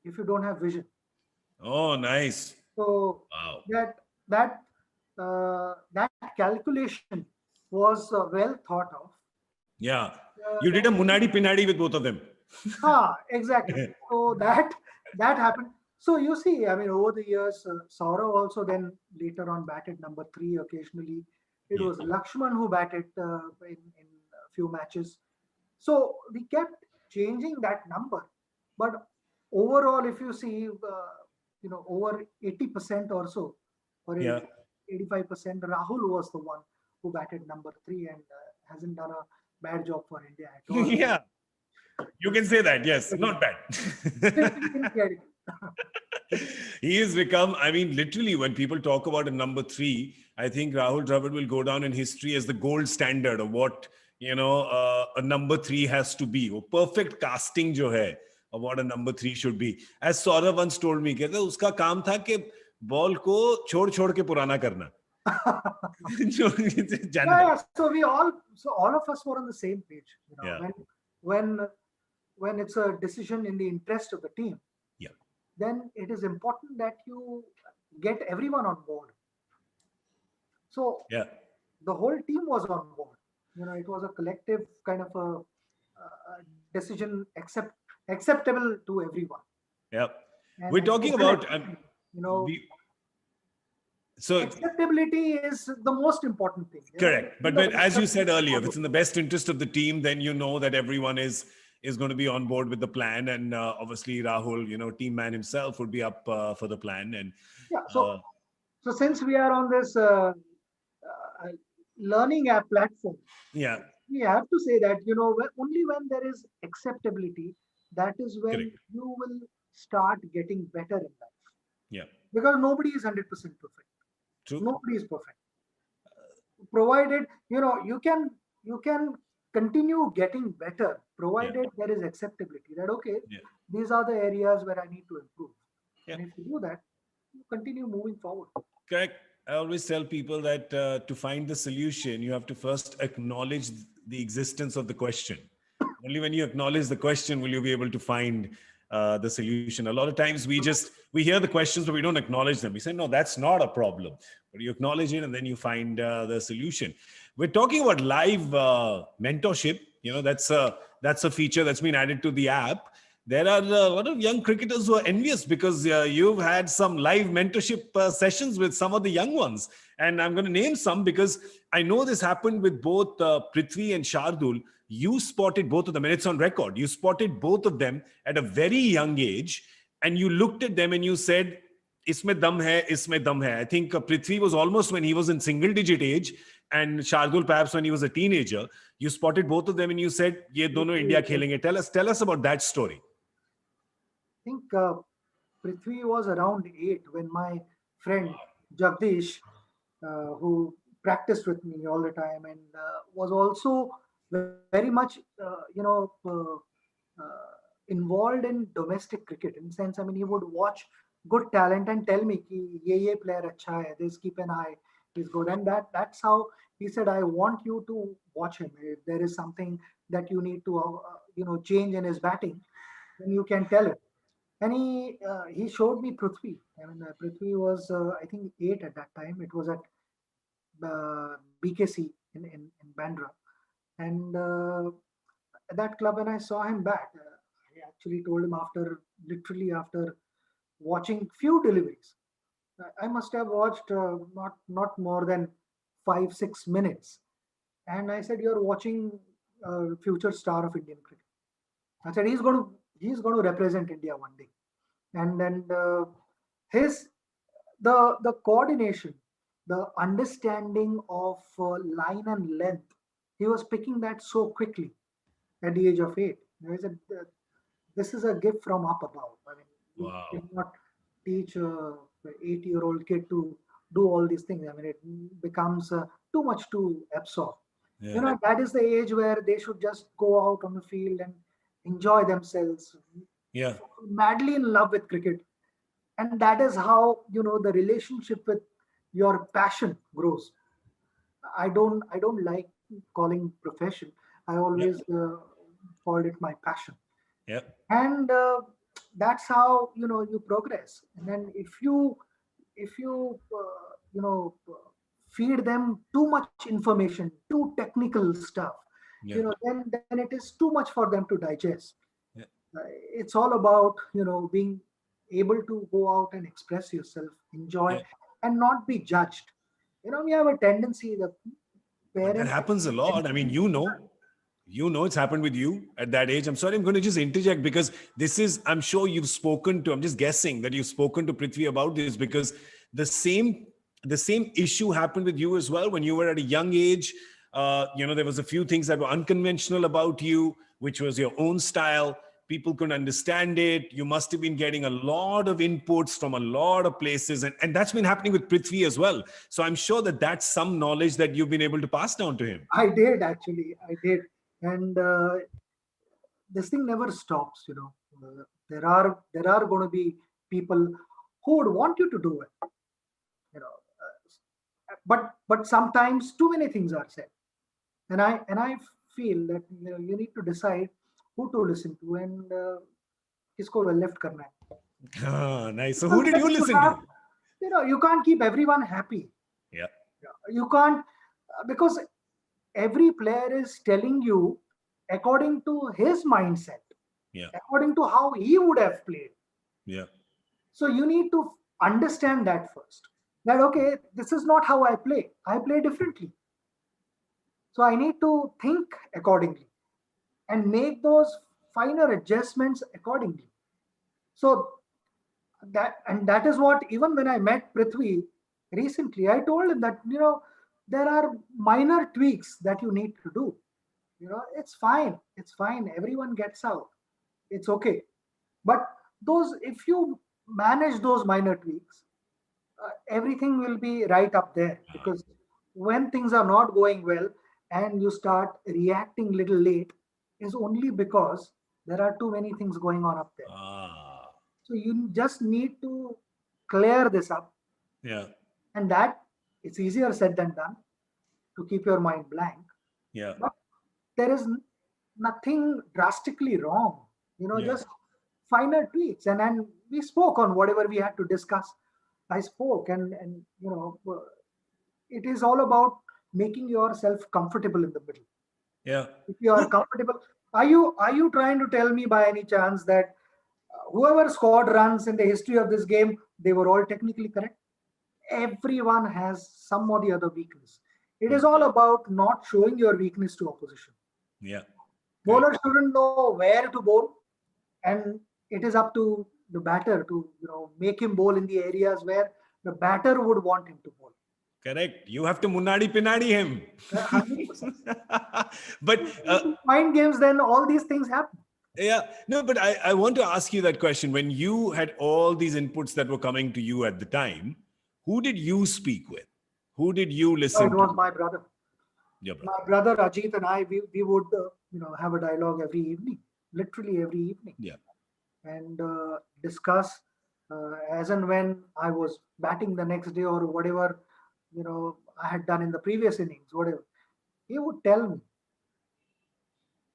Speaker 8: if you don't have vision.
Speaker 7: Oh, nice.
Speaker 8: So that calculation was well thought of.
Speaker 7: Yeah. You did a Munadi Pinadi with both of them.
Speaker 8: Exactly. So that happened. So you see, I mean, over the years, Saurav also then later on batted number three occasionally. It
Speaker 7: Yeah.
Speaker 8: was Lakshman who batted in a few matches. So we kept changing that number. But overall, if you see, over 80% or so, or
Speaker 7: Yeah.
Speaker 8: 85%, Rahul was the one who batted number three and hasn't done a bad job for India at all.
Speaker 7: Yeah. You can say that. Yes. Not bad.
Speaker 8: Didn't get it.
Speaker 7: He has become, I mean, literally, when people talk about a number three, I think Rahul Dravid will go down in history as the gold standard of what, a number three has to be. वो perfect casting जो है of what a number three should be. As Saurav once told me, कहते उसका काम था कि ball को छोड़ छोड़ के पुराना करना.
Speaker 8: Yeah. So all of us were on the same page.
Speaker 7: Yeah.
Speaker 8: When it's a decision in the interest of the team,
Speaker 7: Yeah.
Speaker 8: then it is important that you get everyone on board. So
Speaker 7: Yeah.
Speaker 8: the whole team was on board. It was a collective kind of a decision acceptable to everyone.
Speaker 7: Yeah.
Speaker 8: And
Speaker 7: We're talking about, we- so
Speaker 8: acceptability is the most important thing.
Speaker 7: correct. But as you said earlier, if it's in the best interest of the team, then you know that everyone is going to be on board with the plan. And obviously, Rahul, team man himself, would be up for the plan. And
Speaker 8: Yeah. So since we are on this learning app platform,
Speaker 7: yeah,
Speaker 8: we have to say that only when there is acceptability, that is when
Speaker 7: correct.
Speaker 8: you will start getting better in life.
Speaker 7: Yeah,
Speaker 8: Because nobody is 100% perfect.
Speaker 7: true.
Speaker 8: Nobody is perfect. Provided you can continue getting better, provided there is acceptability that okay,
Speaker 7: Yeah.
Speaker 8: these are the areas where I need to improve.
Speaker 7: Yeah.
Speaker 8: And if you do that, you continue moving forward.
Speaker 7: Correct. I always tell people that to find the solution, you have to first acknowledge the existence of the question. Only when you acknowledge the question will you be able to find the solution. A lot of times we hear the questions, but we don't acknowledge them. We say, no, that's not a problem. But you acknowledge it and then you find the solution. We're talking about live mentorship. That's a feature that's been added to the app. There are a lot of young cricketers who are envious because you've had some live mentorship sessions with some of the young ones. And I'm going to name some because I know this happened with both Prithvi and Shardul. You spotted both of them, and it's on record. You spotted both of them at a very young age, and you looked at them and you said, Isme dum hai, isme dum hai. I think Prithvi was almost when he was in single digit age, and Shardul perhaps when he was a teenager. You spotted both of them and you said, Ye dono India khelenge. Tell us about that story.
Speaker 8: I think Prithvi was around 8 when my friend Jagdish, who practiced with me all the time and was also very much, involved in domestic cricket. In the sense, I mean, he would watch good talent and tell me, ki, ye player acha hai, this keep an eye, he's good. And that's how he said, I want you to watch him. If there is something that you need to, change in his batting, then you can tell him. And he showed me Prithvi. I mean, Prithvi was I think 8 at that time. It was at BKC in Bandra, and at that club when I saw him bat, I actually told him literally after watching few deliveries. I must have watched not more than 5-6 minutes, and I said, "You're watching future star of Indian cricket." I said, "He's going to represent India one day," and then his the coordination, the understanding of line and length, he was picking that so quickly at the age of 8. I said, this is a gift from up above. I mean, you
Speaker 7: Wow.
Speaker 8: cannot teach a 8-year-old kid to do all these things. I mean, it becomes too much to absorb.
Speaker 7: Yeah.
Speaker 8: That is the age where they should just go out on the field and enjoy themselves,
Speaker 7: Yeah.
Speaker 8: madly in love with cricket. And that is how the relationship with your passion grows. I don't like calling profession. I always called it my passion.
Speaker 7: Yeah.
Speaker 8: And that's how you progress. And then if you feed them too much information, too technical stuff,
Speaker 7: Yeah.
Speaker 8: then it is too much for them to digest.
Speaker 7: Yeah.
Speaker 8: It's all about, being able to go out and express yourself, enjoy,
Speaker 7: Yeah.
Speaker 8: and not be judged. We have a tendency that
Speaker 7: But that
Speaker 8: parents.
Speaker 7: happens a lot. I mean, it's happened with you at that age. I'm sorry, I'm going to just interject because this is, I'm sure you've spoken to, I'm just guessing that you've spoken to Prithvi about this because the same, the same issue happened with you as well when you were at a young age. There was a few things that were unconventional about you, which was your own style. People couldn't understand it. You must have been getting a lot of inputs from a lot of places. And that's been happening with Prithvi as well. So I'm sure that that's some knowledge that you've been able to pass down to him.
Speaker 8: I did, actually, I did. And this thing never stops. There are going to be people who would want you to do it. But sometimes too many things are said, and I feel that you need to decide who to listen to and kisko left karna hai.
Speaker 7: Ah, nice. So who
Speaker 8: Because
Speaker 7: did you
Speaker 8: then
Speaker 7: listen to?
Speaker 8: you can't keep everyone happy.
Speaker 7: Yeah.
Speaker 8: You can't, because every player is telling you according to his mindset,
Speaker 7: Yeah.
Speaker 8: according to how he would have played.
Speaker 7: Yeah.
Speaker 8: So you need to understand that first. That okay, this is not how I play. I play differently. So I need to think accordingly and make those finer adjustments accordingly. So that is what, even when I met Prithvi recently, I told him that there are minor tweaks that you need to do. It's fine. It's fine. Everyone gets out. It's okay. But those, if you manage those minor tweaks, everything will be right up there. Because when things are not going well and you start reacting little late, is only because there are too many things going on up there.
Speaker 7: Ah.
Speaker 8: So you just need to clear this up,
Speaker 7: Yeah.
Speaker 8: and that it's easier said than done to keep your mind blank.
Speaker 7: Yeah.
Speaker 8: But there is nothing drastically wrong.
Speaker 7: Yeah.
Speaker 8: Just finer tweaks, and we spoke on whatever we had to discuss. I spoke, and it is all about making yourself comfortable in the middle.
Speaker 7: Yeah.
Speaker 8: If you are comfortable, are you trying to tell me by any chance that whoever scored runs in the history of this game, they were all technically correct? Everyone has some or the other weakness. It is all about not showing your weakness to opposition.
Speaker 7: Yeah.
Speaker 8: Bowler shouldn't know where to bowl, and it is up to the batter to make him bowl in the areas where the batter would want him to bowl.
Speaker 7: Correct. You have to munadi pinadi him.
Speaker 8: 100%.
Speaker 7: But
Speaker 8: Mind games, then all these things happen.
Speaker 7: yeah, no, but I want to ask you that question. When you had all these inputs that were coming to you at the time, who did you speak with? Who did you
Speaker 8: No,
Speaker 7: listen
Speaker 8: it was
Speaker 7: to?
Speaker 8: my brother.
Speaker 7: Your brother.
Speaker 8: My brother Ajit and I, we would have a dialogue every evening, literally every evening,
Speaker 7: Yeah.
Speaker 8: and discuss as and when I was batting the next day or whatever I had done in the previous innings, whatever he would tell me,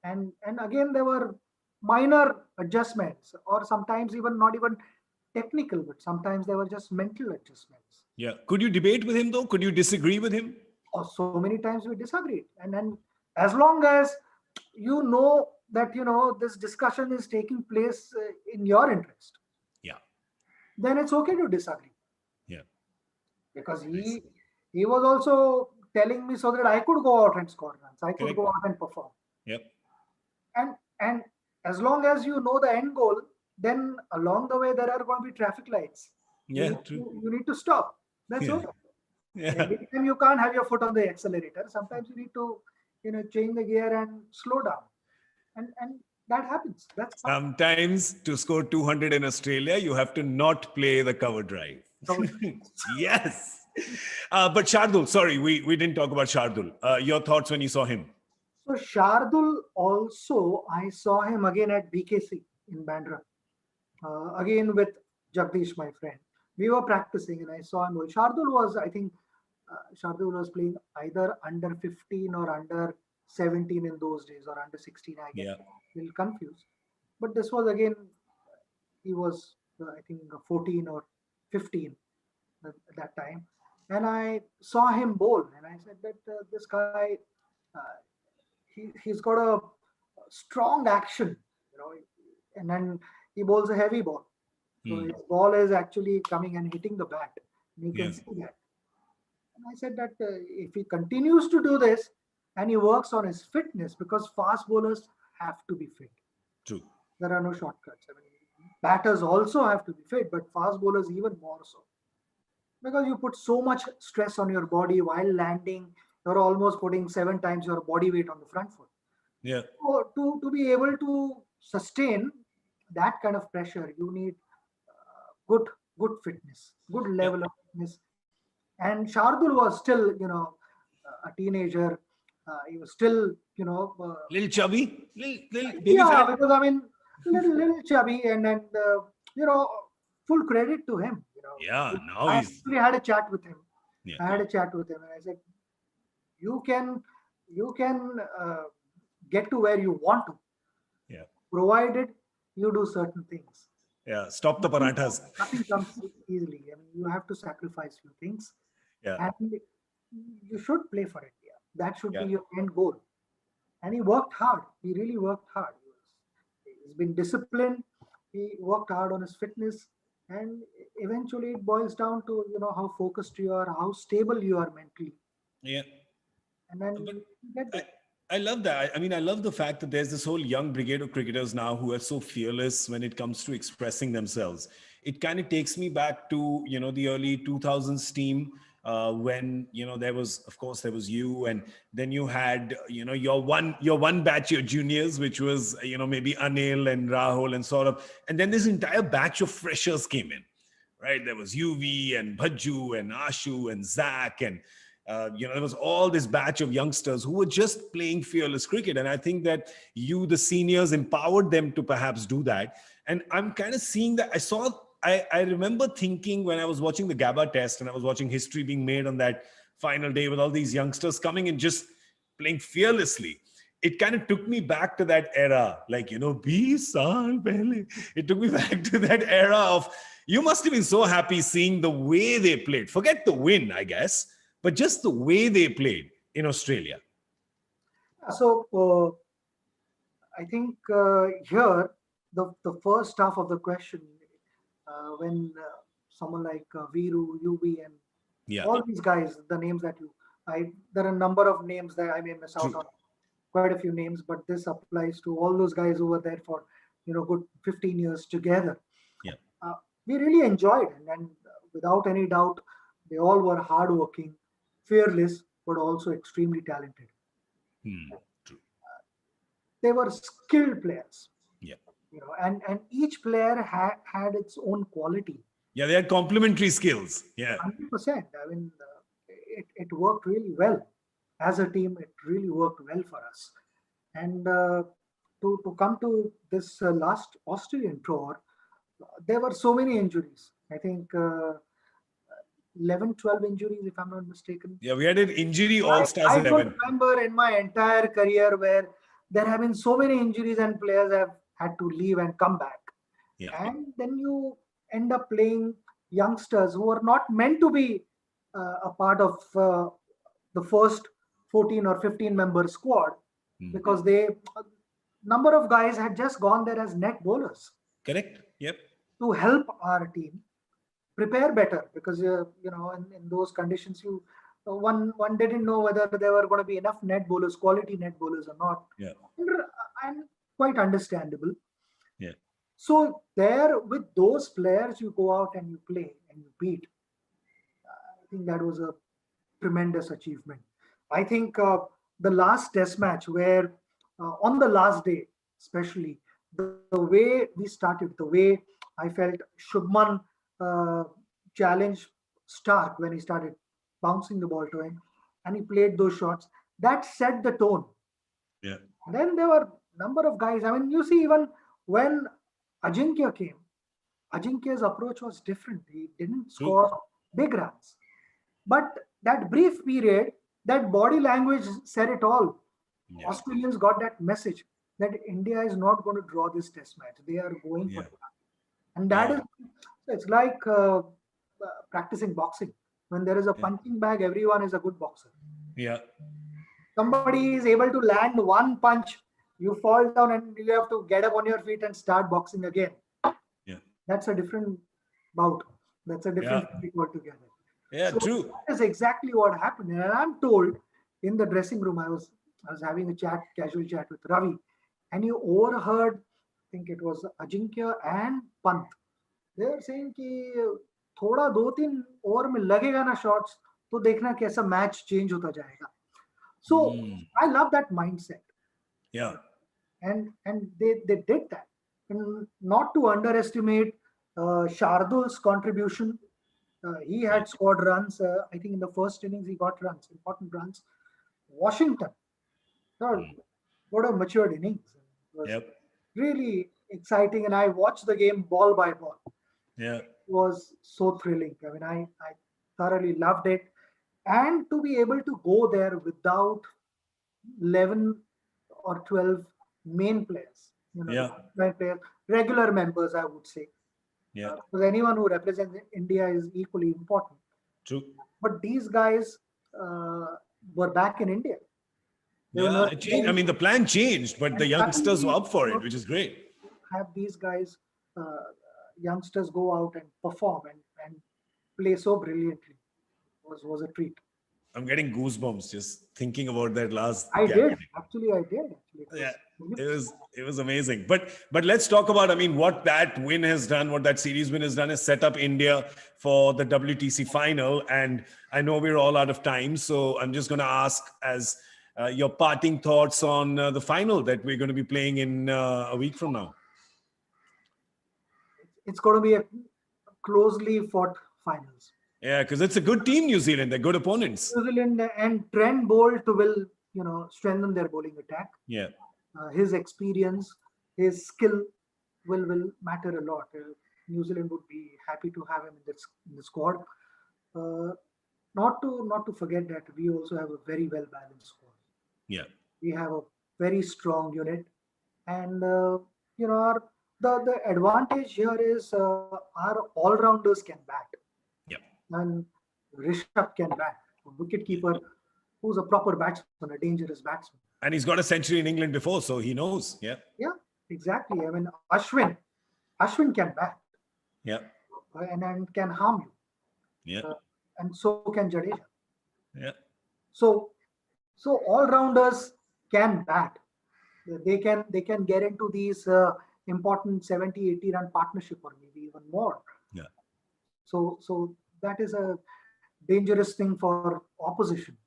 Speaker 8: and again there were minor adjustments, or sometimes even not even technical, but sometimes they were just mental adjustments.
Speaker 7: Yeah. Could you debate with him though? Could you disagree with him?
Speaker 8: Or so many times we disagreed, and as long as that this discussion is taking place in your interest,
Speaker 7: Yeah.
Speaker 8: then it's okay to disagree,
Speaker 7: Yeah.
Speaker 8: because
Speaker 7: I see.
Speaker 8: he was also telling me so that I could go out and score runs, I could
Speaker 7: Correct.
Speaker 8: go out and perform.
Speaker 7: Yep.
Speaker 8: And as long as you know the end goal, then along the way there are going to be traffic lights.
Speaker 7: Yeah. True.
Speaker 8: You need to stop. That's
Speaker 7: Yeah.
Speaker 8: okay.
Speaker 7: Yeah.
Speaker 8: Every time you can't have your foot on the accelerator. Sometimes you need to change the gear and slow down, and that happens. That's fine.
Speaker 7: Sometimes to score 200 in Australia, you have to not play the cover drive. Yes. But Shardul, sorry, we didn't talk about Shardul. Your thoughts when you saw him?
Speaker 8: So Shardul also, I saw him again at BKC in Bandra. Again with Jagdish, my friend. We were practicing and I saw him. Shardul was, I think, Shardul was playing either under 15 or under 17 in those days, or under 16. I get
Speaker 7: Yeah.
Speaker 8: a little confused. But this was again, he was, I think, 14 or 15 at that time. And I saw him bowl, and I said that this guy, uh, he's got a strong action. and then he bowls a heavy ball. So his ball is actually coming and hitting the bat. You can
Speaker 7: Yes.
Speaker 8: see that. And I said that if he continues to do this and he works on his fitness, because fast bowlers have to be fit.
Speaker 7: True.
Speaker 8: There are no shortcuts. I mean, batters also have to be fit, but fast bowlers even more so. Because you put so much stress on your body while landing, you're almost putting 7 times your body weight on the front foot.
Speaker 7: Yeah.
Speaker 8: So to be able to sustain that kind of pressure, you need good fitness, good level of fitness. And Shardul was still, a teenager. He was still,
Speaker 7: Little chubby, little baby
Speaker 8: yeah,
Speaker 7: fat.
Speaker 8: because I mean, little chubby, and you know, full credit to him.
Speaker 7: Yeah, now
Speaker 8: I
Speaker 7: he's
Speaker 8: actually had a chat with him.
Speaker 7: yeah.
Speaker 8: I had a chat with him, and I said, "You can get to where you want to,
Speaker 7: Yeah.
Speaker 8: provided you do certain things.
Speaker 7: Yeah. Stop the parathas.
Speaker 8: Nothing comes easily. I mean, you have to sacrifice few things,
Speaker 7: Yeah.
Speaker 8: and you should play for India. That should
Speaker 7: Yeah.
Speaker 8: be your end goal." And he worked hard. He really worked hard. He's been disciplined. He worked hard on his fitness, and eventually it boils down to how focused you are, how stable you are mentally,
Speaker 7: Yeah.
Speaker 8: and then
Speaker 7: But
Speaker 8: you get there.
Speaker 7: I love that. I mean, I love the fact that there's this whole young brigade of cricketers now who are so fearless when it comes to expressing themselves. It kind of takes me back to, the early 2000s team when, there was, of course, there was you, and then you had, your one batch, your juniors, which was, maybe Anil and Rahul and sort of, and then this entire batch of freshers came in, right? There was UV and Bhajju and Ashu and Zach and there was all this batch of youngsters who were just playing fearless cricket. And I think that you, the seniors, empowered them to perhaps do that. And I'm kind of seeing that. I remember thinking when I was watching the Gabba test and I was watching history being made on that final day with all these youngsters coming and just playing fearlessly. It kind of took me back to that era, like, 20 saal pehle. It took me back to that era of, you must have been so happy seeing the way they played. Forget the win, I guess, but just the way they played in Australia.
Speaker 8: So I think here the first half of the question, when someone like Viru, UB, and
Speaker 7: Yeah.
Speaker 8: all these guys, the names that there are a number of names that I may miss out
Speaker 7: True.
Speaker 8: on, quite a few names, but this applies to all those guys who were there for good 15 years together.
Speaker 7: Yeah.
Speaker 8: We really enjoyed, and without any doubt, they all were hardworking, fearless, but also extremely talented.
Speaker 7: True.
Speaker 8: They were skilled players.
Speaker 7: Yeah.
Speaker 8: And each player had its own quality.
Speaker 7: Yeah, they had complementary skills. Yeah.
Speaker 8: 100%. I mean, it worked really well. As a team, it really worked well for us. And to come to this last Australian tour, there were so many injuries. I think 11, 12 injuries, if I'm not mistaken.
Speaker 7: Yeah, we had an injury all-stars
Speaker 8: I
Speaker 7: 11.
Speaker 8: don't remember in my entire career where there have been so many injuries and players have had to leave and come back.
Speaker 7: Yeah.
Speaker 8: And then you end up playing youngsters who are not meant to be a part of the first 14 or 15 member squad, because number of guys had just gone there as net bowlers.
Speaker 7: Correct. Yep.
Speaker 8: To help our team prepare better, because in those conditions one didn't know whether there were going to be enough net bowlers, quality net bowlers or not.
Speaker 7: Yeah.
Speaker 8: And quite understandable.
Speaker 7: Yeah.
Speaker 8: So there, with those players, you go out and you play and you beat. I think that was a tremendous achievement. I think the last test match where on the last day, especially the way we started, the way I felt Shubman challenged Stark when he started bouncing the ball to him and he played those shots, that set the tone.
Speaker 7: Yeah.
Speaker 8: Then there were a number of guys. I mean, you see, even when Ajinkya came, Ajinkya's approach was different. He didn't score big runs. But that brief period, that body language said it all. Yeah. Australians got that message that India is not going to draw this test match. They are going for it. And that is, it's like practicing boxing. When there is a punching bag, everyone is a good boxer.
Speaker 7: Yeah.
Speaker 8: Somebody is able to land one punch You fall down and you have to get up on your feet and start boxing again.
Speaker 7: Yeah.
Speaker 8: That's a different bout. That's a different thing altogether.
Speaker 7: Yeah,
Speaker 8: So
Speaker 7: true.
Speaker 8: that is exactly what happened. And I'm told in the dressing room, I was having a casual chat with Ravi, and you overheard, I think it was Ajinkya and Pant. They were saying कि थोड़ा 2-3 over में लगेगा ना shots तो देखना कैसा match change होता जाएगा. So I love that mindset.
Speaker 7: Yeah.
Speaker 8: And they did that. And not to underestimate Shardul's contribution. He had scored runs. I think in the first innings he got runs, important runs. Washington, what a matured innings. It was really exciting, and I watched the game ball by ball.
Speaker 7: Yeah.
Speaker 8: It was so thrilling. I mean, I thoroughly loved it. And to be able to go there without 11 or 12 main players, main players, regular members, I would say.
Speaker 7: Yeah.
Speaker 8: Because anyone who represents India is equally important.
Speaker 7: True.
Speaker 8: But these guys were back in India.
Speaker 7: It changed. I mean, the plan changed, but the youngsters were up for it, which is great.
Speaker 8: Have these guys, youngsters, go out and perform and play so brilliantly was a treat.
Speaker 7: I'm getting goosebumps just thinking about that last.
Speaker 8: I did. Actually.
Speaker 7: Yeah, it was amazing. But let's talk about, I mean, what that win has done, what that series win has done is set up India for the WTC final. And I know we're all out of time, so I'm just going to ask as your parting thoughts on the final that we're going to be playing in a week from now.
Speaker 8: It's going to be a closely fought finals.
Speaker 7: Yeah, because it's a good team, New Zealand. They're good opponents.
Speaker 8: New Zealand and Trent Bolt will, strengthen their bowling attack.
Speaker 7: Yeah.
Speaker 8: His experience, his skill will matter a lot. New Zealand would be happy to have him in the squad. Not to forget that we also have a very well balanced squad.
Speaker 7: Yeah.
Speaker 8: We have a very strong unit, and the advantage here is our all rounders can bat. And Rishabh can bat. A wicketkeeper who's a proper batsman, a dangerous batsman.
Speaker 7: And he's got a century in England before, so he knows. Yeah.
Speaker 8: Yeah, exactly. I mean, Ashwin can bat.
Speaker 7: Yeah.
Speaker 8: And can harm you.
Speaker 7: Yeah.
Speaker 8: And so can Jadeja.
Speaker 7: Yeah.
Speaker 8: So all-rounders can bat. They can get into these important 70, 80 run partnership or maybe even more.
Speaker 7: Yeah.
Speaker 8: So that is a dangerous thing for opposition.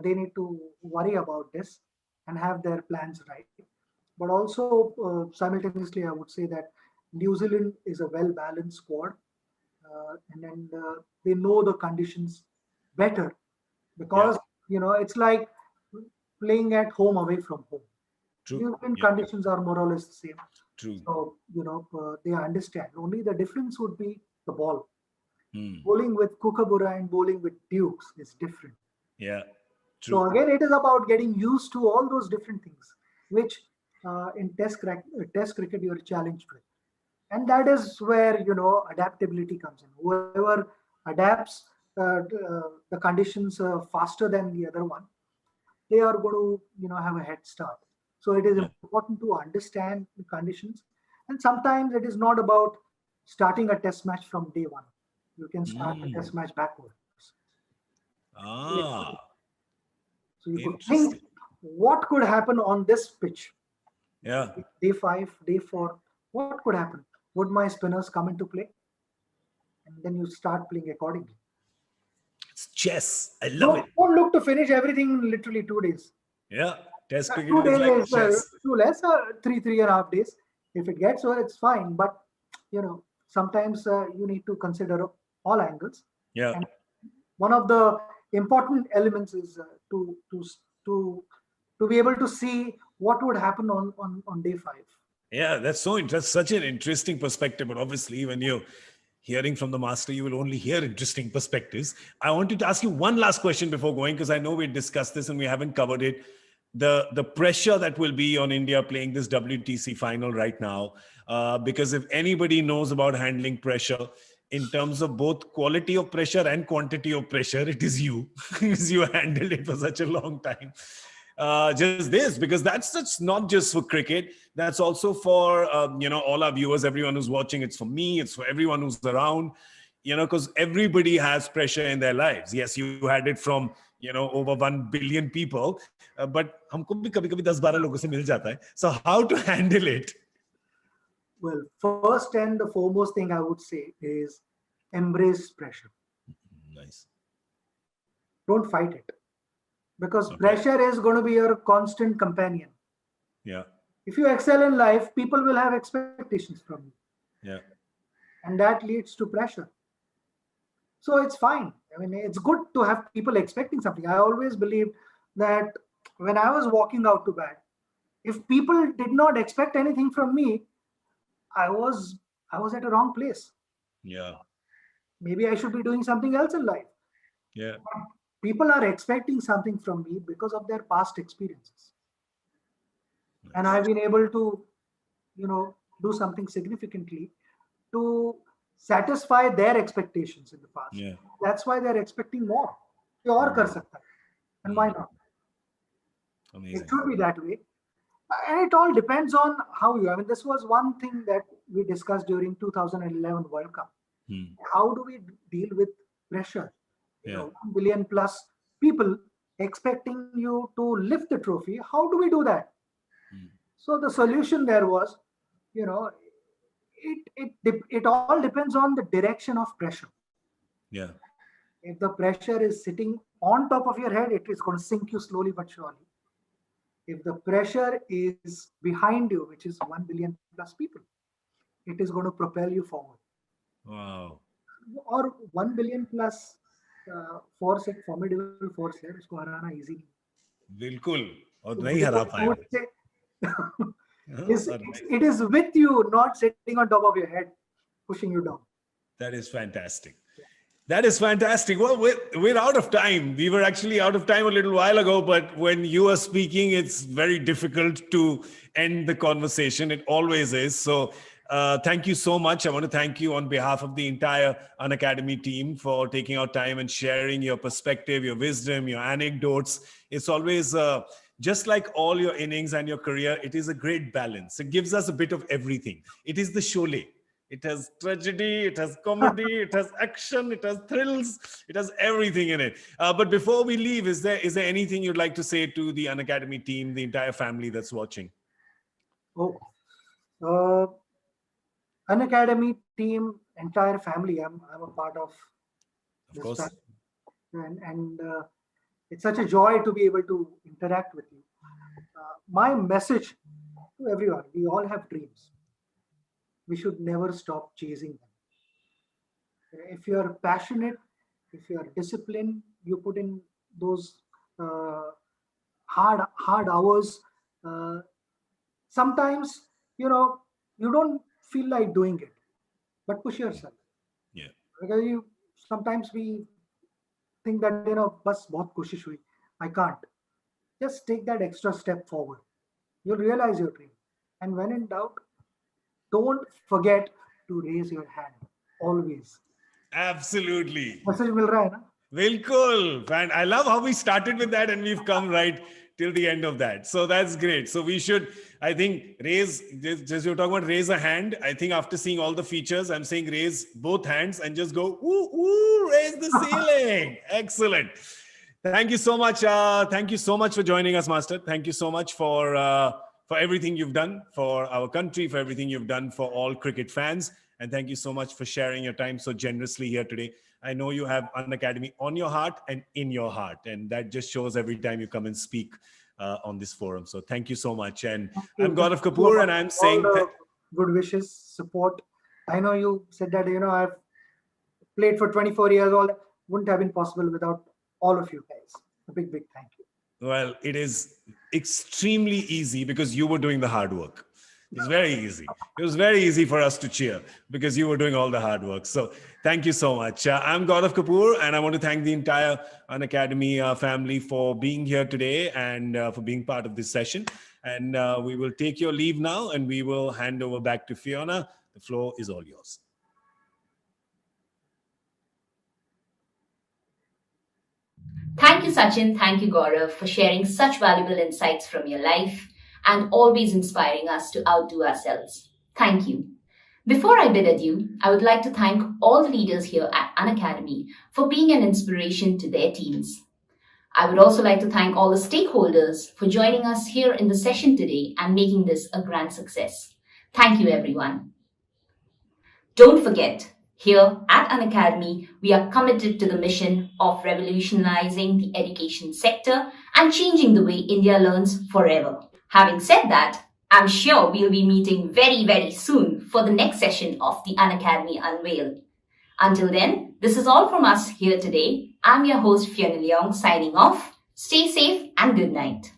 Speaker 8: They need to worry about this and have their plans right. But also simultaneously, I would say that New Zealand is a well-balanced squad, and they know the conditions better because it's like playing at home away from home.
Speaker 7: True.
Speaker 8: New Zealand conditions are more or less the same.
Speaker 7: True.
Speaker 8: So they understand. Only the difference would be the ball.
Speaker 7: Hmm.
Speaker 8: Bowling with Kookaburra and bowling with Dukes is different.
Speaker 7: Yeah. True.
Speaker 8: So again, it is about getting used to all those different things, which in Test cricket you're challenged with, and that is where adaptability comes in. Whoever adapts the conditions faster than the other one, they are going to have a head start. So it is important to understand the conditions, and sometimes it is not about starting a test match from day one. You can start a test match backwards.
Speaker 7: Ah.
Speaker 8: So you could think what could happen on this pitch.
Speaker 7: Yeah.
Speaker 8: Day 5, day 4, what could happen? Would my spinners come into play? And then you start playing accordingly.
Speaker 7: It's chess. I love it.
Speaker 8: Don't look to finish everything in literally 2 days.
Speaker 7: Yeah. Test cricket
Speaker 8: 2
Speaker 7: is
Speaker 8: days
Speaker 7: like
Speaker 8: is
Speaker 7: chess.
Speaker 8: too less, 3.5 days. If it gets well, it's fine. But, sometimes you need to consider all angles.
Speaker 7: Yeah.
Speaker 8: And one of the important elements is to be able to see what would happen on day 5.
Speaker 7: Yeah, that's so interesting. Such an interesting perspective. But obviously, when you're hearing from the master, you will only hear interesting perspectives. I wanted to ask you one last question before going, because I know we discussed this and we haven't covered it. The pressure that will be on India playing this WTC final right now, because if anybody knows about handling pressure in terms of both quality of pressure and quantity of pressure, it is you, because you handled it for such a long time. just this, because that's not just for cricket. That's also for, all our viewers, everyone who's watching. It's for me. It's for everyone who's around, because everybody has pressure in their lives. Yes, you had it from, over 1 billion people, but humko bhi kabhi-kabhi 10-12 logon se mil jata hai. So how to handle it?
Speaker 8: Well, first and the foremost thing I would say is embrace pressure.
Speaker 7: Nice.
Speaker 8: Don't fight it, because
Speaker 7: Okay.
Speaker 8: pressure is going to be your constant companion.
Speaker 7: Yeah.
Speaker 8: If you excel in life, people will have expectations from you,
Speaker 7: Yeah.
Speaker 8: and that leads to pressure. So it's fine. I mean, it's good to have people expecting something. I always believed that when I was walking out to bed, if people did not expect anything from me, I was at a wrong place.
Speaker 7: Yeah.
Speaker 8: Maybe I should be doing something else in life.
Speaker 7: Yeah.
Speaker 8: People are expecting something from me because of their past experiences, and I've been able to, do something significantly to satisfy their expectations in the past.
Speaker 7: Yeah.
Speaker 8: That's why they're expecting more. ये और कर सकता है, and why not?
Speaker 7: Amazing.
Speaker 8: It should be that way. And it all depends on how you, I mean, this was one thing that we discussed during 2011 World Cup. How do we deal with pressure?
Speaker 7: Yeah.
Speaker 8: 1 billion plus people expecting you to lift the trophy. How do we do that? So the solution there was, it all depends on the direction of pressure.
Speaker 7: Yeah.
Speaker 8: If the pressure is sitting on top of your head, it is going to sink you slowly but surely. If the pressure is behind you, which is 1 billion plus people, it is going to propel you forward.
Speaker 7: Wow.
Speaker 8: और 1 billion plus force, एक formidable force है, उसको हराना easy नहीं.
Speaker 7: बिल्कुल. और नहीं हरा
Speaker 8: I would
Speaker 7: पाएगा.
Speaker 8: say, it is with you, not sitting on top of your head, pushing you down.
Speaker 7: That is fantastic. That is fantastic. Well, we're out of time. We were actually out of time a little while ago, but when you are speaking, it's very difficult to end the conversation. It always is. So thank you so much. I want to thank you on behalf of the entire Unacademy team for taking out time and sharing your perspective, your wisdom, your anecdotes. It's always just like all your innings and your career, it is a great balance. It gives us a bit of everything. It is the Sholay. It has tragedy, it has comedy, it has action, it has thrills, it has everything in it. But before we leave, is there anything you'd like to say to the Unacademy team, the entire family that's watching?
Speaker 8: Oh, Unacademy team, entire family. I'm a part of this
Speaker 7: course.
Speaker 8: family, and it's such a joy to be able to interact with you. My message to everyone: we all have dreams. We should never stop chasing them. If you are passionate, if you are disciplined, you put in those hard hours. Sometimes, you don't feel like doing it, but push yourself.
Speaker 7: Yeah.
Speaker 8: Because sometimes we think that, bas bahut koshish hui, I can't. Just take that extra step forward. You'll realize your dream. And when in doubt, don't forget to raise your hand. Always.
Speaker 7: Absolutely.
Speaker 8: Message mil raha hai na?
Speaker 7: Bilkul. And I love how we started with that and we've come right till the end of that. So that's great. So we should, I think, raise, just you're talking about raise a hand. I think after seeing all the features, I'm saying raise both hands and just go, ooh, raise the ceiling. Excellent. Thank you so much. Thank you so much for joining us, Master. Thank you so much for everything you've done for our country, for everything you've done for all cricket fans. And thank you so much for sharing your time so generously here today. I know you have Unacademy on your heart and in your heart. And that just shows every time you come and speak on this forum. So thank you so much. And I'm Gaurav Kapoor and I'm saying
Speaker 8: good wishes, support. I know you said that, I've played for 24 years. All that wouldn't have been possible without all of you guys. A big thank you.
Speaker 7: Well, it is extremely easy because you were doing the hard work. It's very easy. It was very easy for us to cheer because you were doing all the hard work. So thank you so much. I'm Gaurav Kapoor, and I want to thank the entire Unacademy family for being here today and for being part of this session. And we will take your leave now, and we will hand over back to Fiona. The floor is all yours.
Speaker 1: Thank you, Sachin. Thank you, Gaurav, for sharing such valuable insights from your life and always inspiring us to outdo ourselves. Thank you. Before I bid adieu, I would like to thank all the leaders here at Unacademy for being an inspiration to their teams. I would also like to thank all the stakeholders for joining us here in the session today and making this a grand success. Thank you, everyone. Don't forget, here at Unacademy, we are committed to the mission of revolutionizing the education sector and changing the way India learns forever. Having said that, I'm sure we'll be meeting very, very soon for the next session of the Unacademy Unveil. Until then, this is all from us here today. I'm your host Fiona Leong signing off. Stay safe and good night.